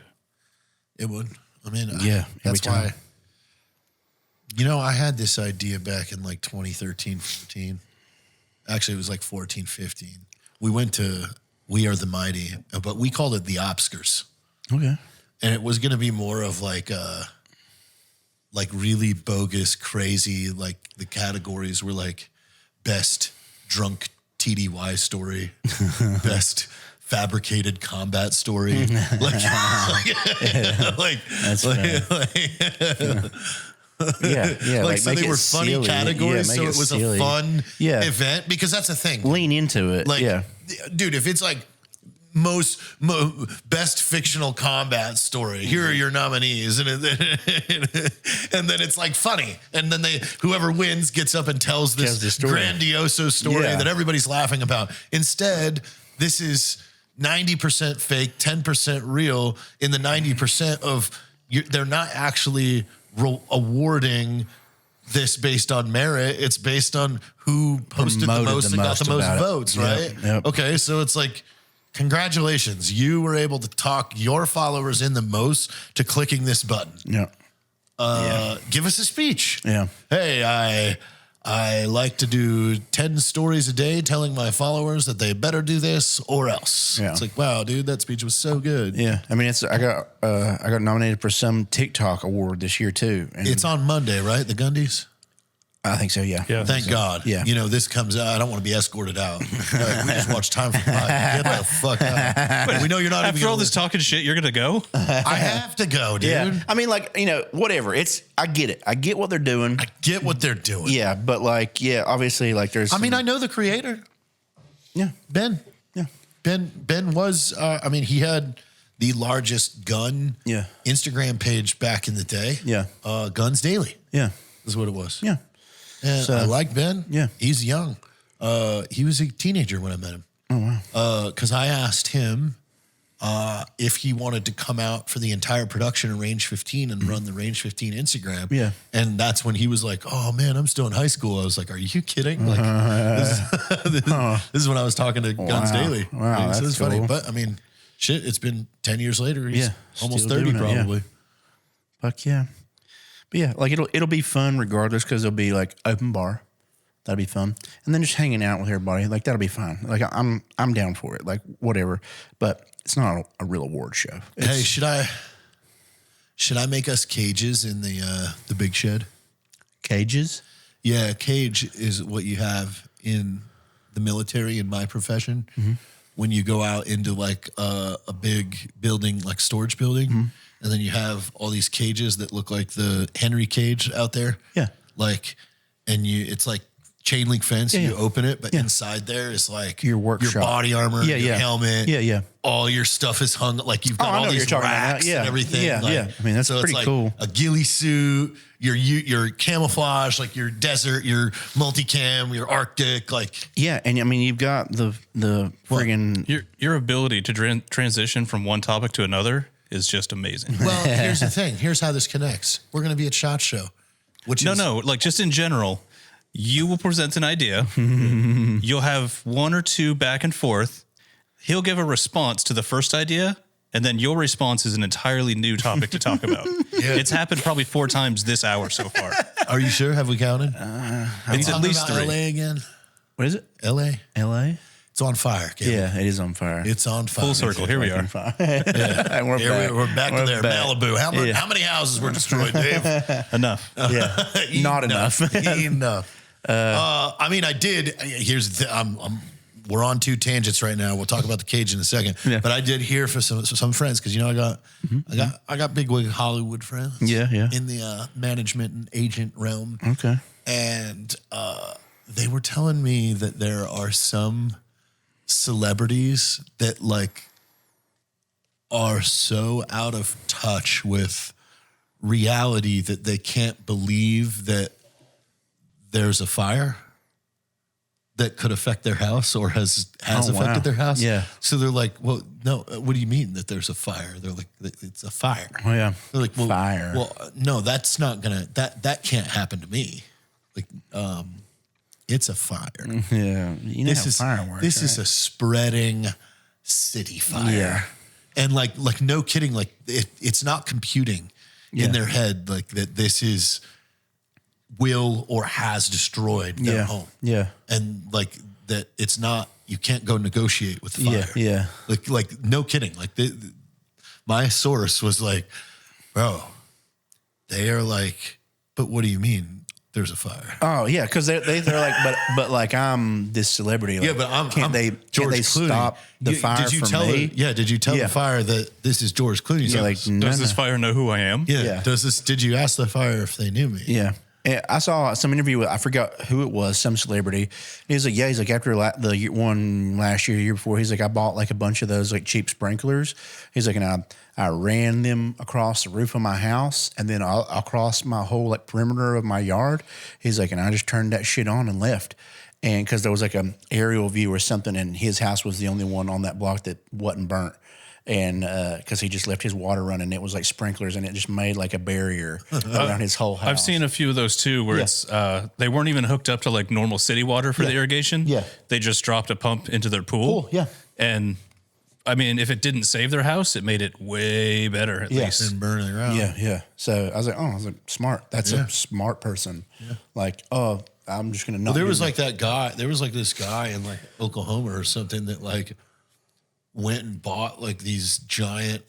It would. I mean, Yeah, that's every why. You know, I had this idea back in like 2013, 14. Actually, it was like 14, 15. We went to We Are the Mighty, but we called it the Obskers. Okay. And it was going to be more of like really bogus, crazy, like the categories were like best drunk TDY story, best fabricated combat story. Like That's yeah. like so make they it were funny silly. categories, Yeah, so make it was silly. a fun Yeah. event because that's a thing. Lean into it. Like, yeah. dude, if it's like best fictional combat story, here are your nominees, and then it's like funny, and then whoever wins gets up and tells this the story. grandioso story Yeah. that everybody's laughing about. Instead, this is 90% fake, 10% real. In the 90% of they're not actually awarding this based on merit. It's based on who posted the Promoted most the and got most the most about it. votes, Yep, right? yep. Okay, so it's like, congratulations. You were able to talk your followers in the most to clicking this button. Yeah. Give us a speech. Yeah. Hey, I like to do 10 stories a day telling my followers that they better do this or else. Yeah. It's like, wow, dude, that speech was so good. Yeah. I mean, I got nominated for some TikTok award this year too. And It's on Monday, right? The Gundies? I think so. Yeah. Yeah. Thank God. Yeah. You know, this comes out. I don't want to be escorted out. Like, we just watched Time for Five. Get the fuck out. We know you're not even After all gonna this talking shit, you're gonna go? I have to go, dude. Yeah. I mean, like, whatever. I get it. I get what they're doing. I get what they're doing. Yeah. But like, yeah, obviously, like there's. I mean, I know the creator, yeah. Ben. Yeah. Ben was, he had the largest gun Yeah. Instagram page back in the day. Yeah. Guns Daily Yeah. is what it was. Yeah. And So- I like Ben. Yeah. He's young. He was a teenager when I met him. Oh, wow. Because I asked him if he wanted to come out for the entire production of Range 15 and run the Range 15 Instagram. Yeah. And that's when he was like, oh, man, I'm still in high school. I was like, are you kidding? Like, this is when I was talking to Guns Daily. Wow, Like, so that's it's funny. cool. But, I mean, shit, it's been 10 years later. He's Yeah, almost still 30 doing it, yeah. probably. Fuck yeah. But yeah, like it'll be fun regardless because it'll be like open bar. That'll be fun. And then just hanging out with everybody, like that'll be fine. Like I'm down for it. Like whatever. But it's not a real award show. Hey, should I make us cages in the big shed? Cages. Yeah, a cage is what you have in the military in my profession. When you go out into like a big building, like storage building, and then you have all these cages that look like the Henry cage out there. Yeah. Like, and it's like chain link fence. Yeah, You yeah. open it, but inside there is like Your workshop. your body armor, Yeah, your yeah. helmet. Yeah, yeah. All your stuff is hung like you've I got know all what these you're talking about now. racks Yeah, and everything. yeah, like, yeah. I mean, that's so pretty it's like cool. A ghillie suit, your camouflage, like your desert, your multicam, your Arctic, like Yeah, and I mean you've got the friggin' Your ability to transition from one topic to another is just amazing. well, here's the thing. Here's how this connects. We're going to be at SHOT Show, which is No, like just in general, you will present an idea. You'll have one or two back and forth. He'll give a response to the first idea, and then your response is an entirely new topic to talk about. It's happened probably 4 times this hour so far. Are you sure? Have we counted? It's at least 3. LA again. What is it? LA. LA? It's on fire. Caleb. Yeah, it is on fire. It's on fire. Full circle. Here we are. And We're back to there. back. Malibu. How many houses were destroyed, Dave? Enough. Yeah, not enough. Enough. I mean, I did. Here's the we're on 2 tangents right now. We'll talk about the cage in a second. Yeah. But I did hear from some friends because I got bigwig Hollywood friends. Yeah. In the management and agent realm. Okay. And they were telling me that there are some celebrities that like are so out of touch with reality that they can't believe that there's a fire that could affect their house or has affected their house. Yeah. So they're like, well, no, what do you mean that there's a fire? They're like, it's a fire. Oh yeah. They're like, well, fire. Well, no, that's not gonna, that can't happen to me. Like, it's a fire. Yeah. You know This how is fireworks. this is a spreading city fire. Yeah. And like no kidding, like it's not computing in their head like that this is will or has destroyed their home. Yeah. And like that it's not, you can't go negotiate with the fire. Yeah. Like no kidding. Like my source was like, bro, they are like, but what do you mean there's a fire? Oh yeah, because they're like, but like I'm this celebrity. Like, Yeah, but can't they Clooney. stop the fire did you from tell me? Did you tell the fire that this is George Clooney's Yeah, like house? no, Does this fire know who I am? Yeah. Yeah. Did you ask the fire if they knew me? Yeah. And I saw some interview with, I forgot who it was, some celebrity. He's like, yeah, he's like, after the one last year, year before, he's like, I bought like a bunch of those like cheap sprinklers. He's like, and I ran them across the roof of my house and then across my whole like perimeter of my yard. He's like, and I just turned that shit on and left. And because there was like an aerial view or something, and his house was the only one on that block that wasn't burnt. And because he just left his water running, it was like sprinklers, and it just made like a barrier around his whole house. I've seen a few of those too, where it's they weren't even hooked up to like normal city water for the irrigation. Yeah. They just dropped a pump into their pool. Cool, yeah. And I mean, if it didn't save their house, it made it way better at least. And burn the ground. Yeah. So I was like, smart. That's a smart person. Yeah. Like, oh, I'm just gonna not. There was like that guy. There was like this guy in like Oklahoma or something that like went and bought like these giant,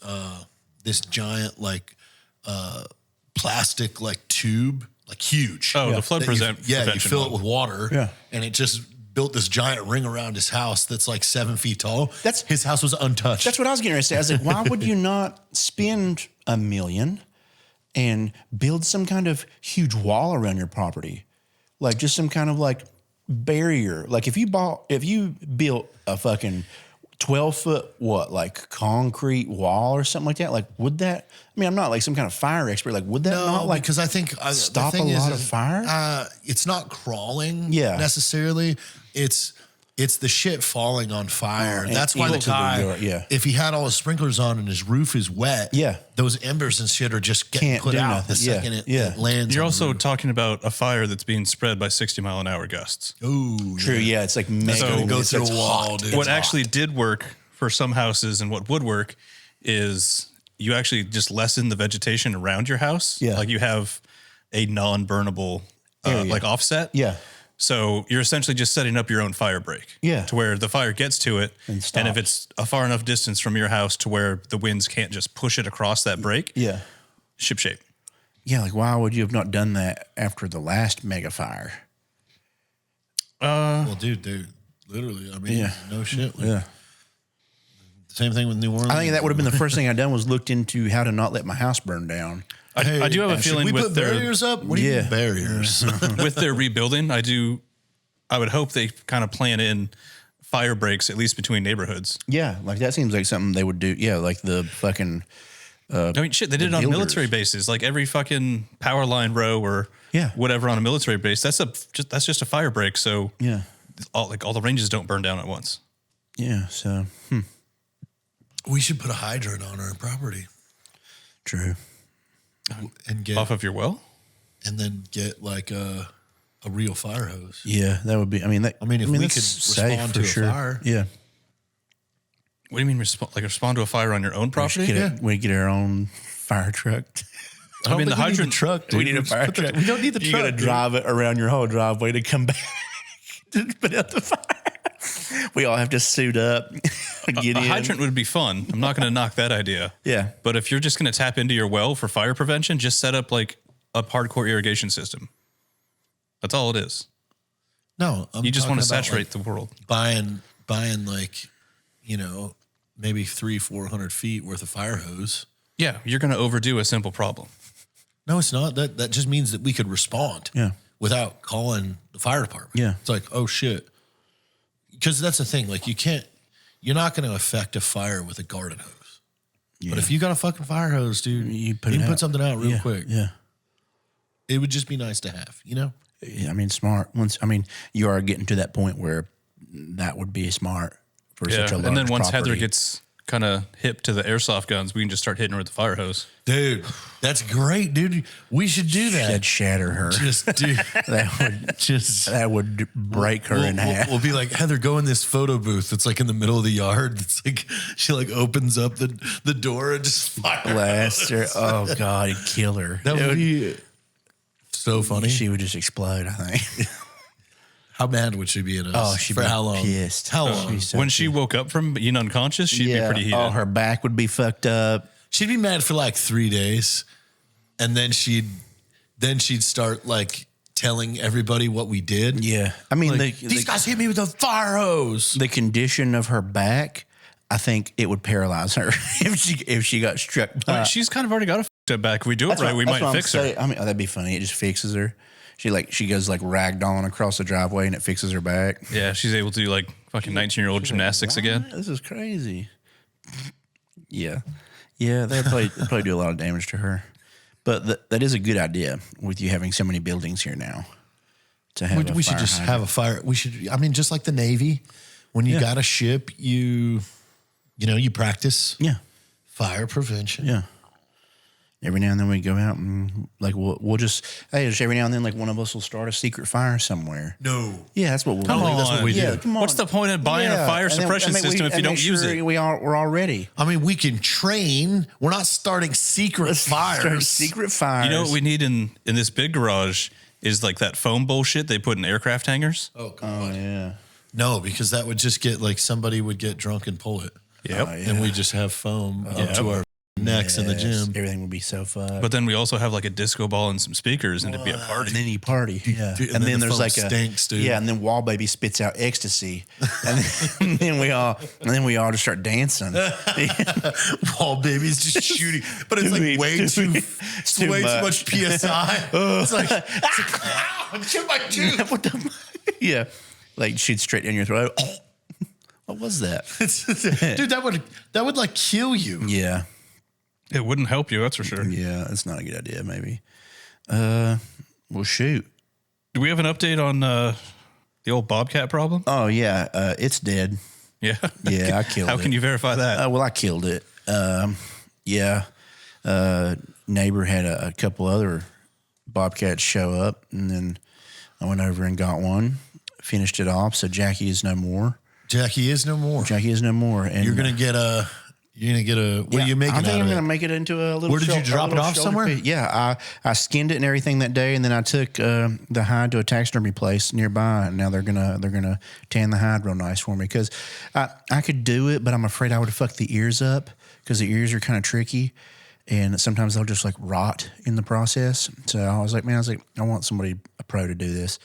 plastic like tube, like huge. Oh, the flood You prevention fill it one. with water. Yeah. And it just built this giant ring around his house that's like 7 feet tall. His house was untouched. That's what I was getting ready to say. I was like, why would you not spend $1 million and build some kind of huge wall around your property? Like just some kind of like barrier. Like if you built a fucking 12-foot, like concrete wall or something like that, like would that, I mean, I'm not like some kind of fire expert. Like would that not like, because I think stop the thing a lot of fire? It's not crawling necessarily. It's the shit falling on fire. and That's why the into the guy, yard, if he had all his sprinklers on and his roof is wet, those embers and shit are just getting Can't put do out nothing. the second it lands. You're on also the roof. talking about a fire that's being spread by 60-mile-an-hour gusts. Ooh, True, yeah, it's like mega. So go it's through like a wall, hot. dude. What It's actually did work for some houses and what would work is you actually just lessen the vegetation around your house. Yeah. Like you have a non-burnable like offset. Yeah. So you're essentially just setting up your own fire break. Yeah. To where the fire gets to it. And if stops. it's a far enough distance from your house to where the winds can't just push it across that break. Yeah. Ship shape. Yeah, like why would you have not done that after the last mega fire? Well, dude, literally, I mean, no shit. Like, Same thing with New Orleans. I think that would have been the first thing I'd done was looked into how to not let my house burn down. I do have a Should feeling we with put their barriers up? What do you mean barriers? with their rebuilding, I would hope they kind of plan in fire breaks, at least between neighborhoods. Yeah, like that seems like something they would do. Yeah, like the fucking. I mean, shit, they did it on builders. military bases. Like every fucking power line row or whatever on a military base, that's just a fire break. So all the ranges don't burn down at once. Yeah, so We should put a hydrant on our property true. and get Off of your well? and then get like a real fire hose. Yeah, that would be. I mean, if we that's could safe respond for to a sure. fire. Yeah, What do you mean respond to a fire on your own property? we get our own fire truck. I mean, the hydrant truck. Dude. We need a fire truck. We don't need the You truck. got to drive it around your whole driveway to come back to put out the fire. We all have to suit up, get A in. hydrant would be fun. I'm not going to knock that idea. Yeah. But if you're just going to tap into your well for fire prevention, just set up like a hardcore irrigation system. That's all it is. No, You just want to talking about, saturate the world. buying like, maybe 300-400 feet worth of fire hose. Yeah, you're going to overdo a simple problem. No, it's not. That just means that we could respond. Yeah. Without calling the fire department. Yeah. It's like, oh shit. Because that's the thing. Like you're not going to affect a fire with a garden hose. Yeah. But if you got a fucking fire hose, dude, you put can it put out. something out real quick. Yeah. It would just be nice to have, Yeah, I mean, smart. You are getting to that point where that would be smart for such a large and then once property. Heather gets kind of hip to the airsoft guns, we can just start hitting her with the fire hose. Dude, that's great, dude. We should do that. That'd shatter her. Just dude, that would break her in half. We'll be like, Heather, go in this photo booth. It's like in the middle of the yard. It's like she like opens up the door and just fire. Blast her. Oh God, it'd kill her. That would be so funny. She would just explode, I think. How mad would she be at us? Oh, she'd for be how long? pissed. How long? She's so When she woke up from being unconscious, she'd be pretty heated. Oh, her back would be fucked up. She'd be mad for like 3 days, and then she'd start like telling everybody what we did. Yeah. I mean, Like, these guys hit me with a fire hose. the condition of her back, I think it would paralyze her if she got struck by. Well, she's kind of already got a fucked up back. If we do it right, we might fix her. I mean, that'd be funny. It just fixes her. She goes like ragdolling across the driveway and it fixes her back. Yeah, she's able to do like fucking 19-year-old gymnastics again. This is crazy. Yeah. Yeah, they'd probably do a lot of damage to her. But that is a good idea with you having so many buildings here now. To have We should just have a fire. We should. I mean, just like the Navy, when you got a ship, you practice fire prevention. Yeah. Every now and then we go out and like we'll just every now and then like one of us will start a secret fire somewhere. No. Yeah, that's what we'll Come do. on. That's what we do. Yeah, Come on. What's the point of buying a fire And then- suppression and then system if you and don't make use sure it? We're all ready. I mean, we can train. We're not starting secret fires. Start secret fires. You know what we need in this big garage is like that foam bullshit they put in aircraft hangars. Oh God. Yeah. No, because that would just get like somebody would get drunk and pull it. Yep. And we just have foam up to our necks in the Yes, gym. Everything would be so fun. But then we also have like a disco ball and some speakers, and it'd be a party. And then you party, yeah. Dude, and then the there's foam like stinks, dude. yeah, and then Wall Baby spits out ecstasy, and then we all just start dancing. Wall baby's just shooting, but it's like way too much PSI. It's like, ow, I chipped my tooth. What the? Yeah, like shoot straight in your throat. What was that? Dude, that would like kill you. Yeah, It wouldn't help you, that's for sure. yeah, that's not a good idea. Maybe. Well, shoot. Do we have an update on the old Bobcat problem? Oh yeah, it's dead. Yeah. Yeah, I killed it. How can you verify that? Well, I killed it. Yeah. Neighbor had a couple other bobcats show up, and then I went over and got one, finished it off. So Jackie is no more. Jackie is no more. Jackie is no more. And You're gonna get a. What are you making I think out I'm of gonna it? make it into a little. Where did you drop it off somewhere? Yeah, I skinned it and everything that day, and then I took the hide to a taxidermy place nearby, and now they're gonna tan the hide real nice for me because I could do it, but I'm afraid I would fuck the ears up because the ears are kind of tricky, and sometimes they'll just like rot in the process. So I was like, I want somebody, a pro, to do this.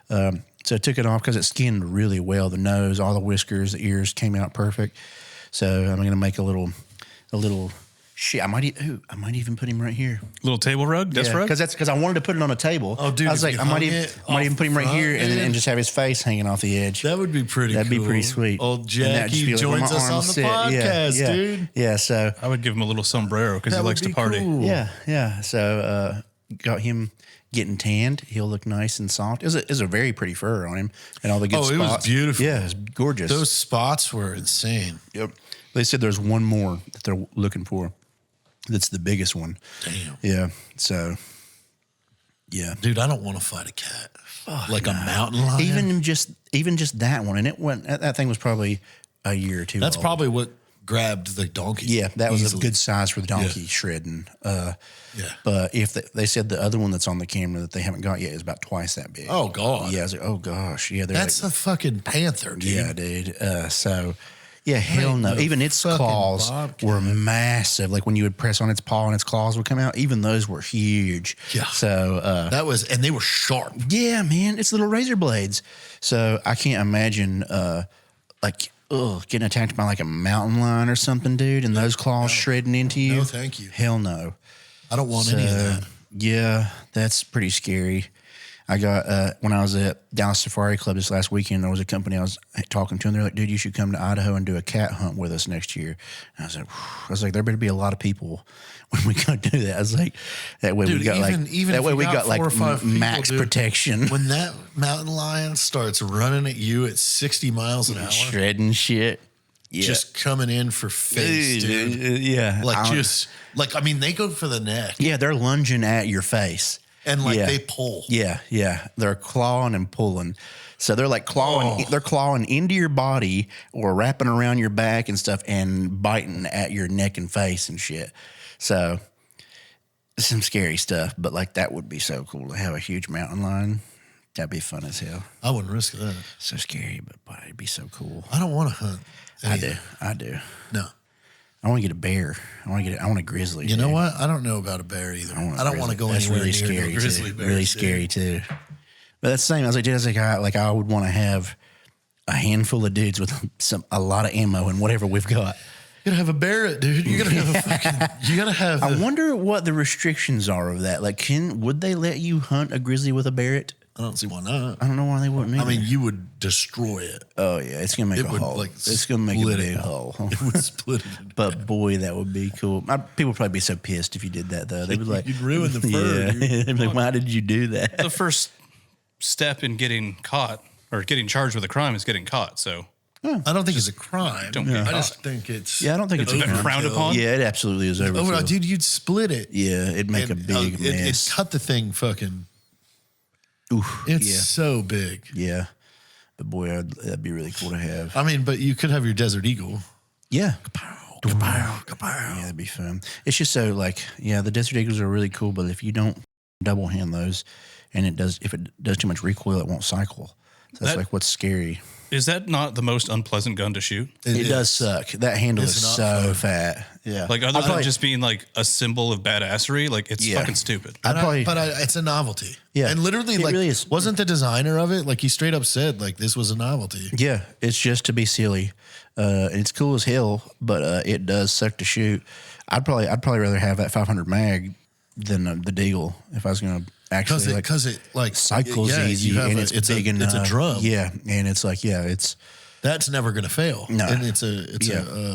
So I took it off because it skinned really well. The nose, all the whiskers, the ears came out perfect. So I'm gonna make a little shit. I might even put him right here. Little table rug, desk rug? Because I wanted to put it on a table. Oh, dude, I was if like, you I might hung even it put him right off here front, and just have his face hanging off the edge. That would be pretty. That'd cool. be pretty sweet. Old And that'd just Jackie be like where joins my us on the arms sit. podcast, yeah, dude. Yeah, so I would give him a little sombrero because he That likes would to be party. cool. yeah. So got him getting tanned. He'll look nice and soft. It was a very pretty fur on him and all the good Oh, spots. it was beautiful. Yeah, it was gorgeous. Those spots were insane. Yep. They said there's one more that they're looking for. That's the biggest one. Damn. Yeah. So, yeah. Dude, I don't want to fight a cat. Like a mountain lion. Even just that one, and it went. That thing was probably a year or two. That's old. probably what grabbed the donkey. Yeah, that was easily. a good size for the donkey shredding. Yeah. But if they said the other one that's on the camera that they haven't got yet is about twice that big. Oh, God. Yeah, I was like, oh gosh, yeah, That's a fucking panther, dude. yeah, dude. So, yeah, hell no. no Even its fucking claws bobcat. were massive. Like when you would press on its paw and its claws would come out, even those were huge. Yeah. So, And they were sharp. yeah, man, it's little razor blades. So I can't imagine, getting attacked by like a mountain lion or something, dude, and those claws shredding into you. No, thank you. Hell no. I don't want any of that. Yeah, that's pretty scary. I got when I was at Dallas Safari Club this last weekend, there was a company I was talking to, and they're like, "Dude, you should come to Idaho and do a cat hunt with us next year." And I was like, there better be a lot of people when we go do that. I was like, that way Dude, we got even that if way you we got got like 4 or 5 people, max dude, protection. When that mountain lion starts running at you at 60 miles an hour, Shredding shit. Yeah. just coming in for face, dude. Yeah. They go for the neck Yeah, they're lunging at your face. and Yeah. they pull. Yeah. They're clawing and pulling. So they're like they're clawing into your body or wrapping around your back and stuff and biting at your neck and face and shit. So some scary stuff, but like that would be so cool to have a huge mountain lion. That'd be fun as hell. I wouldn't risk that. So scary, but boy, it'd be so cool. I don't want to hunt. I do. No. I want to get a bear. I want a grizzly. You know what? I don't know about a bear either. I don't want to go That's anywhere really near scary no grizzly too. bears, Really dude. scary too. But that's the same. I was like, dude, I would want to have a handful of dudes with a lot of ammo and whatever we've got. You gotta have a Barrett, dude. You gotta have a fucking. You gotta have. I wonder what the restrictions are of that. Like, would they let you hunt a grizzly with a Barrett? I don't see why not. I don't know why they wouldn't. I Either. mean, you would destroy it. Oh yeah, it's gonna make a would, hole. like, It's gonna make a split big it. hole. It would split it. But boy, that would be cool. People would probably be so pissed if you did that though. They'd be like, You'd ruin the fur, Yeah, dude. they'd be like, why did you do that? The first step in getting caught or getting charged with a crime is getting caught. So I don't think it's a crime. Don't get I just caught. think it's. Yeah, I don't think it's a crime. frowned upon. Yeah, it absolutely is Oh, overkill. no, dude, you'd split it. Yeah, it'd make a big It mess. cut the thing fucking. Oof, It's yeah, so big. yeah. But boy, that'd be really cool to have. I mean, but you could have your Desert Eagle. Yeah. Kapow, kapow. Yeah, that'd be fun. It's just so the Desert Eagles are really cool, but if you don't double hand those, and if it does too much recoil, it won't cycle. So that's That- what's scary. Is that not the most unpleasant gun to shoot? It is. does suck. That handle It's is not so fun. fat. Yeah, Like other I'd than probably- just being like a symbol of badassery, like it's Yeah. fucking stupid. It's a novelty. Yeah. And literally, It like, really is. wasn't the designer of it, like, he straight up said, like, this was a novelty. Yeah, it's just to be silly. It's cool as hell, but it does suck to shoot. I'd probably rather have that 500 mag than the Deagle if I was going to actually Because it cycles yeah, easy you have and a- it's big enough. It's a drum. Yeah, and it's it's That's never going to fail. No. And it's a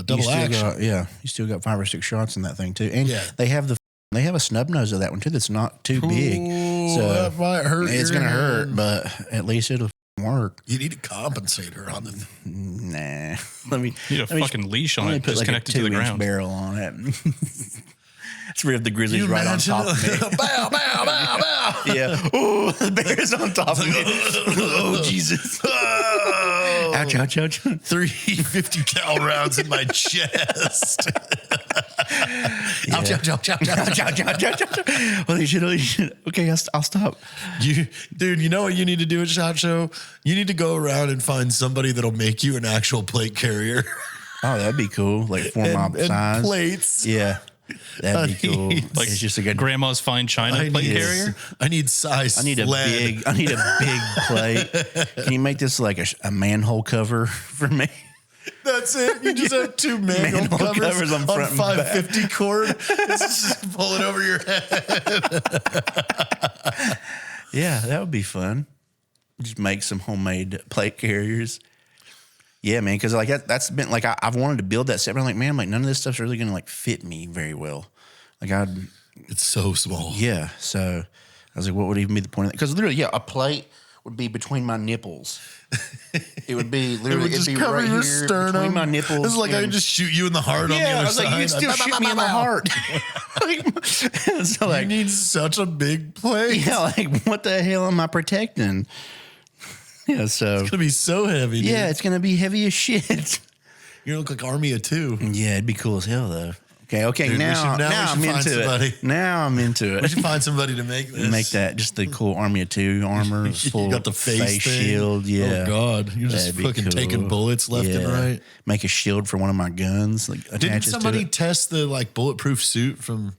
double you still action. you still got 5 or 6 shots in that thing too, and Yeah. they have a snub nose of that one too. That's not too big, so that might hurt. it's your gonna hurt, hand. but at least it'll work. You need to compensate her on the. Nah, let me You need a let me- fucking leash on let me it, put just like a connected to the 2-inch ground. barrel on it. Let's rip the grizzlies You right on imagine? top of me. Bow, bow, bow, bow. Yeah. Oh, the bear's on top of me. Oh, Jesus. Oh. Ouch, ouch, ouch. 350 cal rounds in my chest. Ouch, ouch, ouch, ouch, ouch. Ouch, ouch, ouch, ouch, ouch. Holy shit, holy shit. Okay, I'll stop. Dude, you know what you need to do at SHOT Show? You need to go around and find somebody that'll make you an actual plate carrier. Oh, that'd be cool. Like 4 mile and size. plates. Yeah. That'd be cool. Like It's just a good. grandma's fine china plate carrier. I need size. I need a lead. big plate. Can you make this like a manhole cover for me? That's it. You just have 2 manhole Manhole covers, covers on on front and 550 cord. Just pull it over your head. Yeah, that would be fun. Just make some homemade plate carriers. Yeah, man, because like that's been like I've wanted to build that set, but I'm like, man, none of this stuff's really gonna like fit me very well. Like It's so small. yeah. So I was like, what would even be the point of that? Because literally, yeah, a plate would be between my nipples. It would be It literally would just it'd be cover right your here sternum. between my nipples. It's like I and- could just shoot you in the heart on the yeah, I other was side. like, you could still shoot me in the heart. So You like, need such a big plate. yeah, like what the hell am I protecting? Yeah, so It's gonna be so heavy. Dude. yeah, it's gonna be heavy as shit. You look like Army of Two. Yeah, it'd be cool as hell though. Okay. Dude, now I'm into somebody. it. Now I'm into it. We should find somebody to make this. Make that just the cool Army of Two armor. Full You got the face thing. shield. Yeah. Oh God, you're just That'd be fucking cool. taking bullets left and right. Make a shield for one of my guns. Like Didn't attaches somebody to it. test the like bulletproof suit from?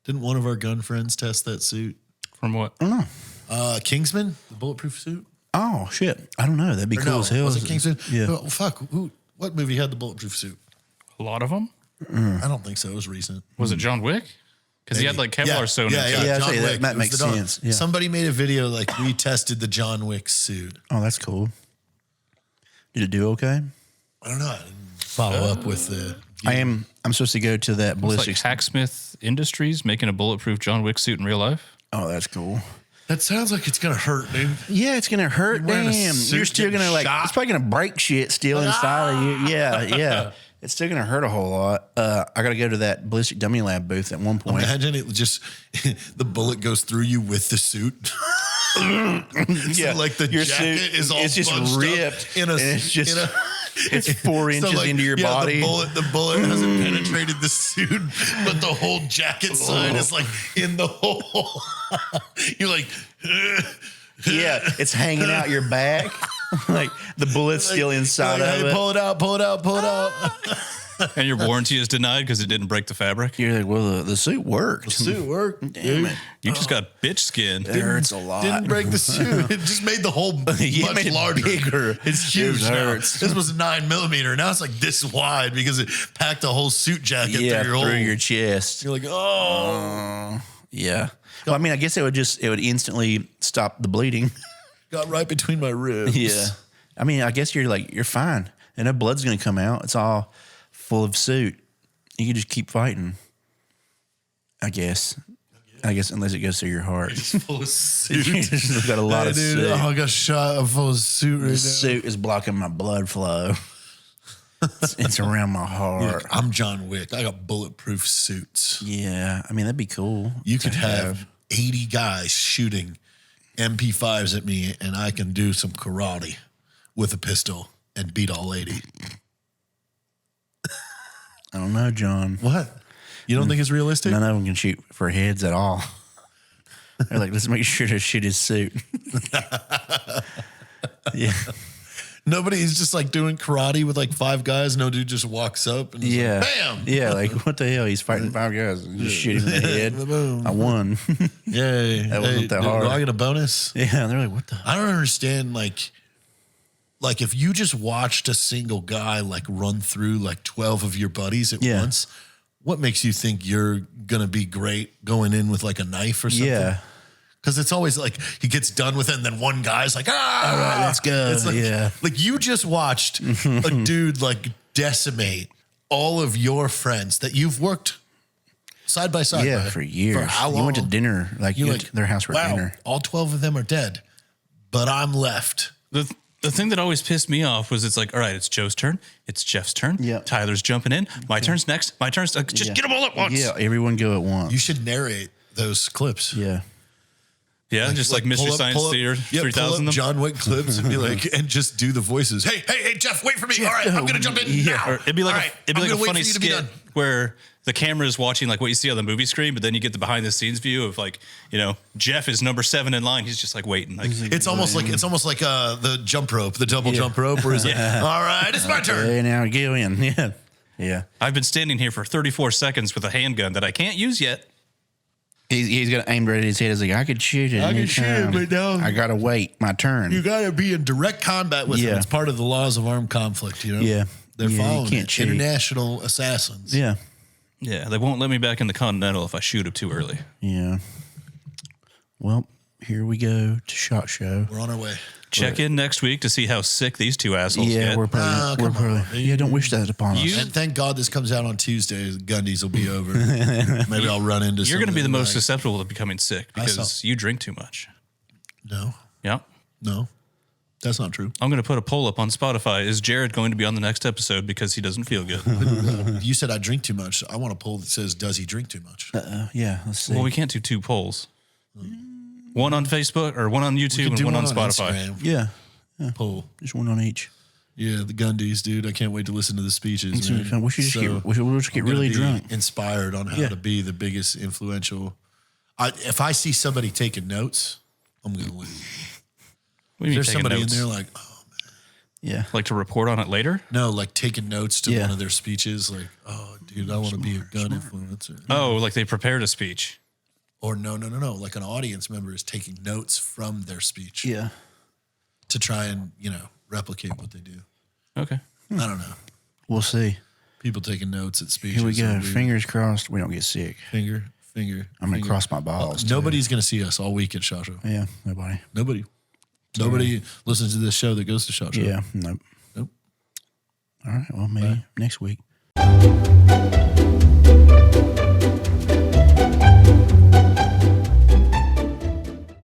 Didn't one of our gun friends test that suit? From what? I don't know. Kingsman, the bulletproof suit. Oh shit! I don't know. That'd be Or cool no, as hell. was it Kingsman? Yeah. Oh, fuck. What movie had the bulletproof suit? A lot of them? I don't think so. It was recent. Was it John Wick? Because he had like Kevlar sewn into it. Yeah, I'd John say Wick. that It was makes the John- sense. Yeah. Somebody made a video like we tested the John Wick suit. Oh, that's cool. Did it do okay? I don't know. I didn't follow up with the. I'm supposed to go to that It's like ballistic. Hacksmith Industries making a bulletproof John Wick suit in real life. Oh, that's cool. That sounds like it's gonna hurt, dude. Yeah, it's gonna hurt. You're wearing a Damn, suit you're still getting gonna like. shot. It's probably gonna break shit still inside of you. Yeah. It's still gonna hurt a whole lot. I gotta go to that ballistic dummy lab booth at one point. Imagine it just the bullet goes through you with the suit. Yeah, So like the your jacket suit is all it's just bunched up ripped in a. and it's just in a it's 4 inches like, into your body. The bullet hasn't penetrated the suit, but the whole jacket side is like in the hole. You're like, Yeah, it's hanging out your back. Like the bullet's still inside hey, of it. pull it out, pull it out, pull it out. And your warranty is denied because it didn't break the fabric. You're like, well, the suit worked. Suit worked. Damn it. You just got bitch skin. It hurts a lot. Didn't break the suit. It just made the hole Yeah, much made it larger. bigger. It's huge It now. hurts. This was 9mm. Now it's like this wide because it packed a whole suit jacket through your hole. your chest. You're like, oh, Yeah. Well, I mean, I guess it would instantly stop the bleeding. got right between my ribs. Yeah. I mean, I guess you're fine. And no blood's going to come out. It's all full of suit. You can just keep fighting. I guess unless it goes through your heart. Full of suit. You just got a lot of Dude, suit. oh, I got shot. I'm full of suit right The now. suit is blocking my blood flow. It's around my heart. Look, I'm John Wick. I got bulletproof suits. Yeah. I mean, that'd be cool. You to could have 80 guys shooting MP5s at me, and I can do some karate with a pistol and beat all 80. I don't know, John. What? You don't think it's realistic? None of them can shoot for heads at all. They're like, let's make sure to shoot his suit. Yeah. Nobody's just like doing karate with like 5 guys. No dude just walks up and is Yeah. like, bam. Yeah, like what the hell? He's fighting 5 guys. Just shoot him in the head. Boom. I won. Yay. That wasn't that do hard. I get a bonus? Yeah, they're like, what the? I don't understand. Like if you just watched a single guy like run through like 12 of your buddies at Yeah. once, what makes you think you're going to be great going in with like a knife or something? Yeah. Because it's always like he gets done with it, and then one guy's like, ah, All right, let's go. It's like, Yeah. like you just watched a dude like decimate all of your friends that you've worked side by side. Yeah, with for years. For how long? You went to dinner. Like, you went to their house for wow, dinner. all 12 of them are dead, but I'm left. The thing that always pissed me off was it's like, all right, it's Joe's turn. It's Jeff's turn. Yep. Tyler's jumping in. My turn's next. My turn's just Yeah. get them all at once. Yeah, everyone go at once. You should narrate those clips. Yeah. Yeah, just like Mystery Science Theater 3000 pull up them. John Wick clips and be like, and just do the voices. Hey, Jeff, wait for me. All right, I'm gonna jump in now. Or it'd be like All right, it'd be I'm like a gonna wait funny for you to be skit done. where the camera is watching like what you see on the movie screen, but then you get the behind the scenes view of like, you know, Jeff is number 7 in line. He's just like waiting. Like, It's almost like the jump rope, the double jump rope, where he's like, all right, it's my turn. Hey, now go in. Yeah. Yeah. I've been standing here for 34 seconds with a handgun that I can't use yet. He's got aimed right at his head. He's like, I could shoot it. I can shoot it, anytime. but no. I got to wait my turn. You got to be in direct combat with Yeah. them. It's part of the laws of armed conflict, you know? Yeah. They're Yeah, you following can't it. cheat. International assassins. Yeah. Yeah, they won't let me back in the Continental if I shoot him too early. Yeah. Well, here we go to SHOT Show. We're on our way. Check in next week to see how sick these 2 assholes Yeah, get. we're probably. come on. Yeah, don't wish that upon us. And thank God this comes out on Tuesday. Gundies will be over. Maybe I'll run into You're going to be the something most like- susceptible to becoming sick because saw- you drink too much. No, Yeah. no. That's not true. I'm going to put a poll up on Spotify. Is Jared going to be on the next episode because he doesn't feel good? You said I drink too much. I want a poll that says, does he drink too much? Yeah, let's see. Well, we can't do 2 polls. One on Facebook or one on YouTube and Do one on Spotify. Instagram. yeah, Poll. just one on each. Yeah, the Gundies, dude. I can't wait to listen to the speeches. Man. We should just get really drunk. Inspired on how to be the biggest influential. If I see somebody taking notes, I'm going to leave. There's somebody in there like, oh man. Yeah. Like to report on it later? No, like taking notes to one of their speeches. Like, oh, dude, I want to be a gun influencer. Oh, like they prepared a speech. Or no. Like an audience member is taking notes from their speech. Yeah. To try and, replicate what they do. Okay. I don't know. We'll see. People taking notes at speeches. Here we go. Fingers crossed we don't get sick. Finger. I'm going to cross my balls. Nobody's going to see us all week at SHOT Show. Yeah, nobody. Nobody listens to this show that goes to SHOT Show. Yeah, nope. Nope. All right, well, maybe next week.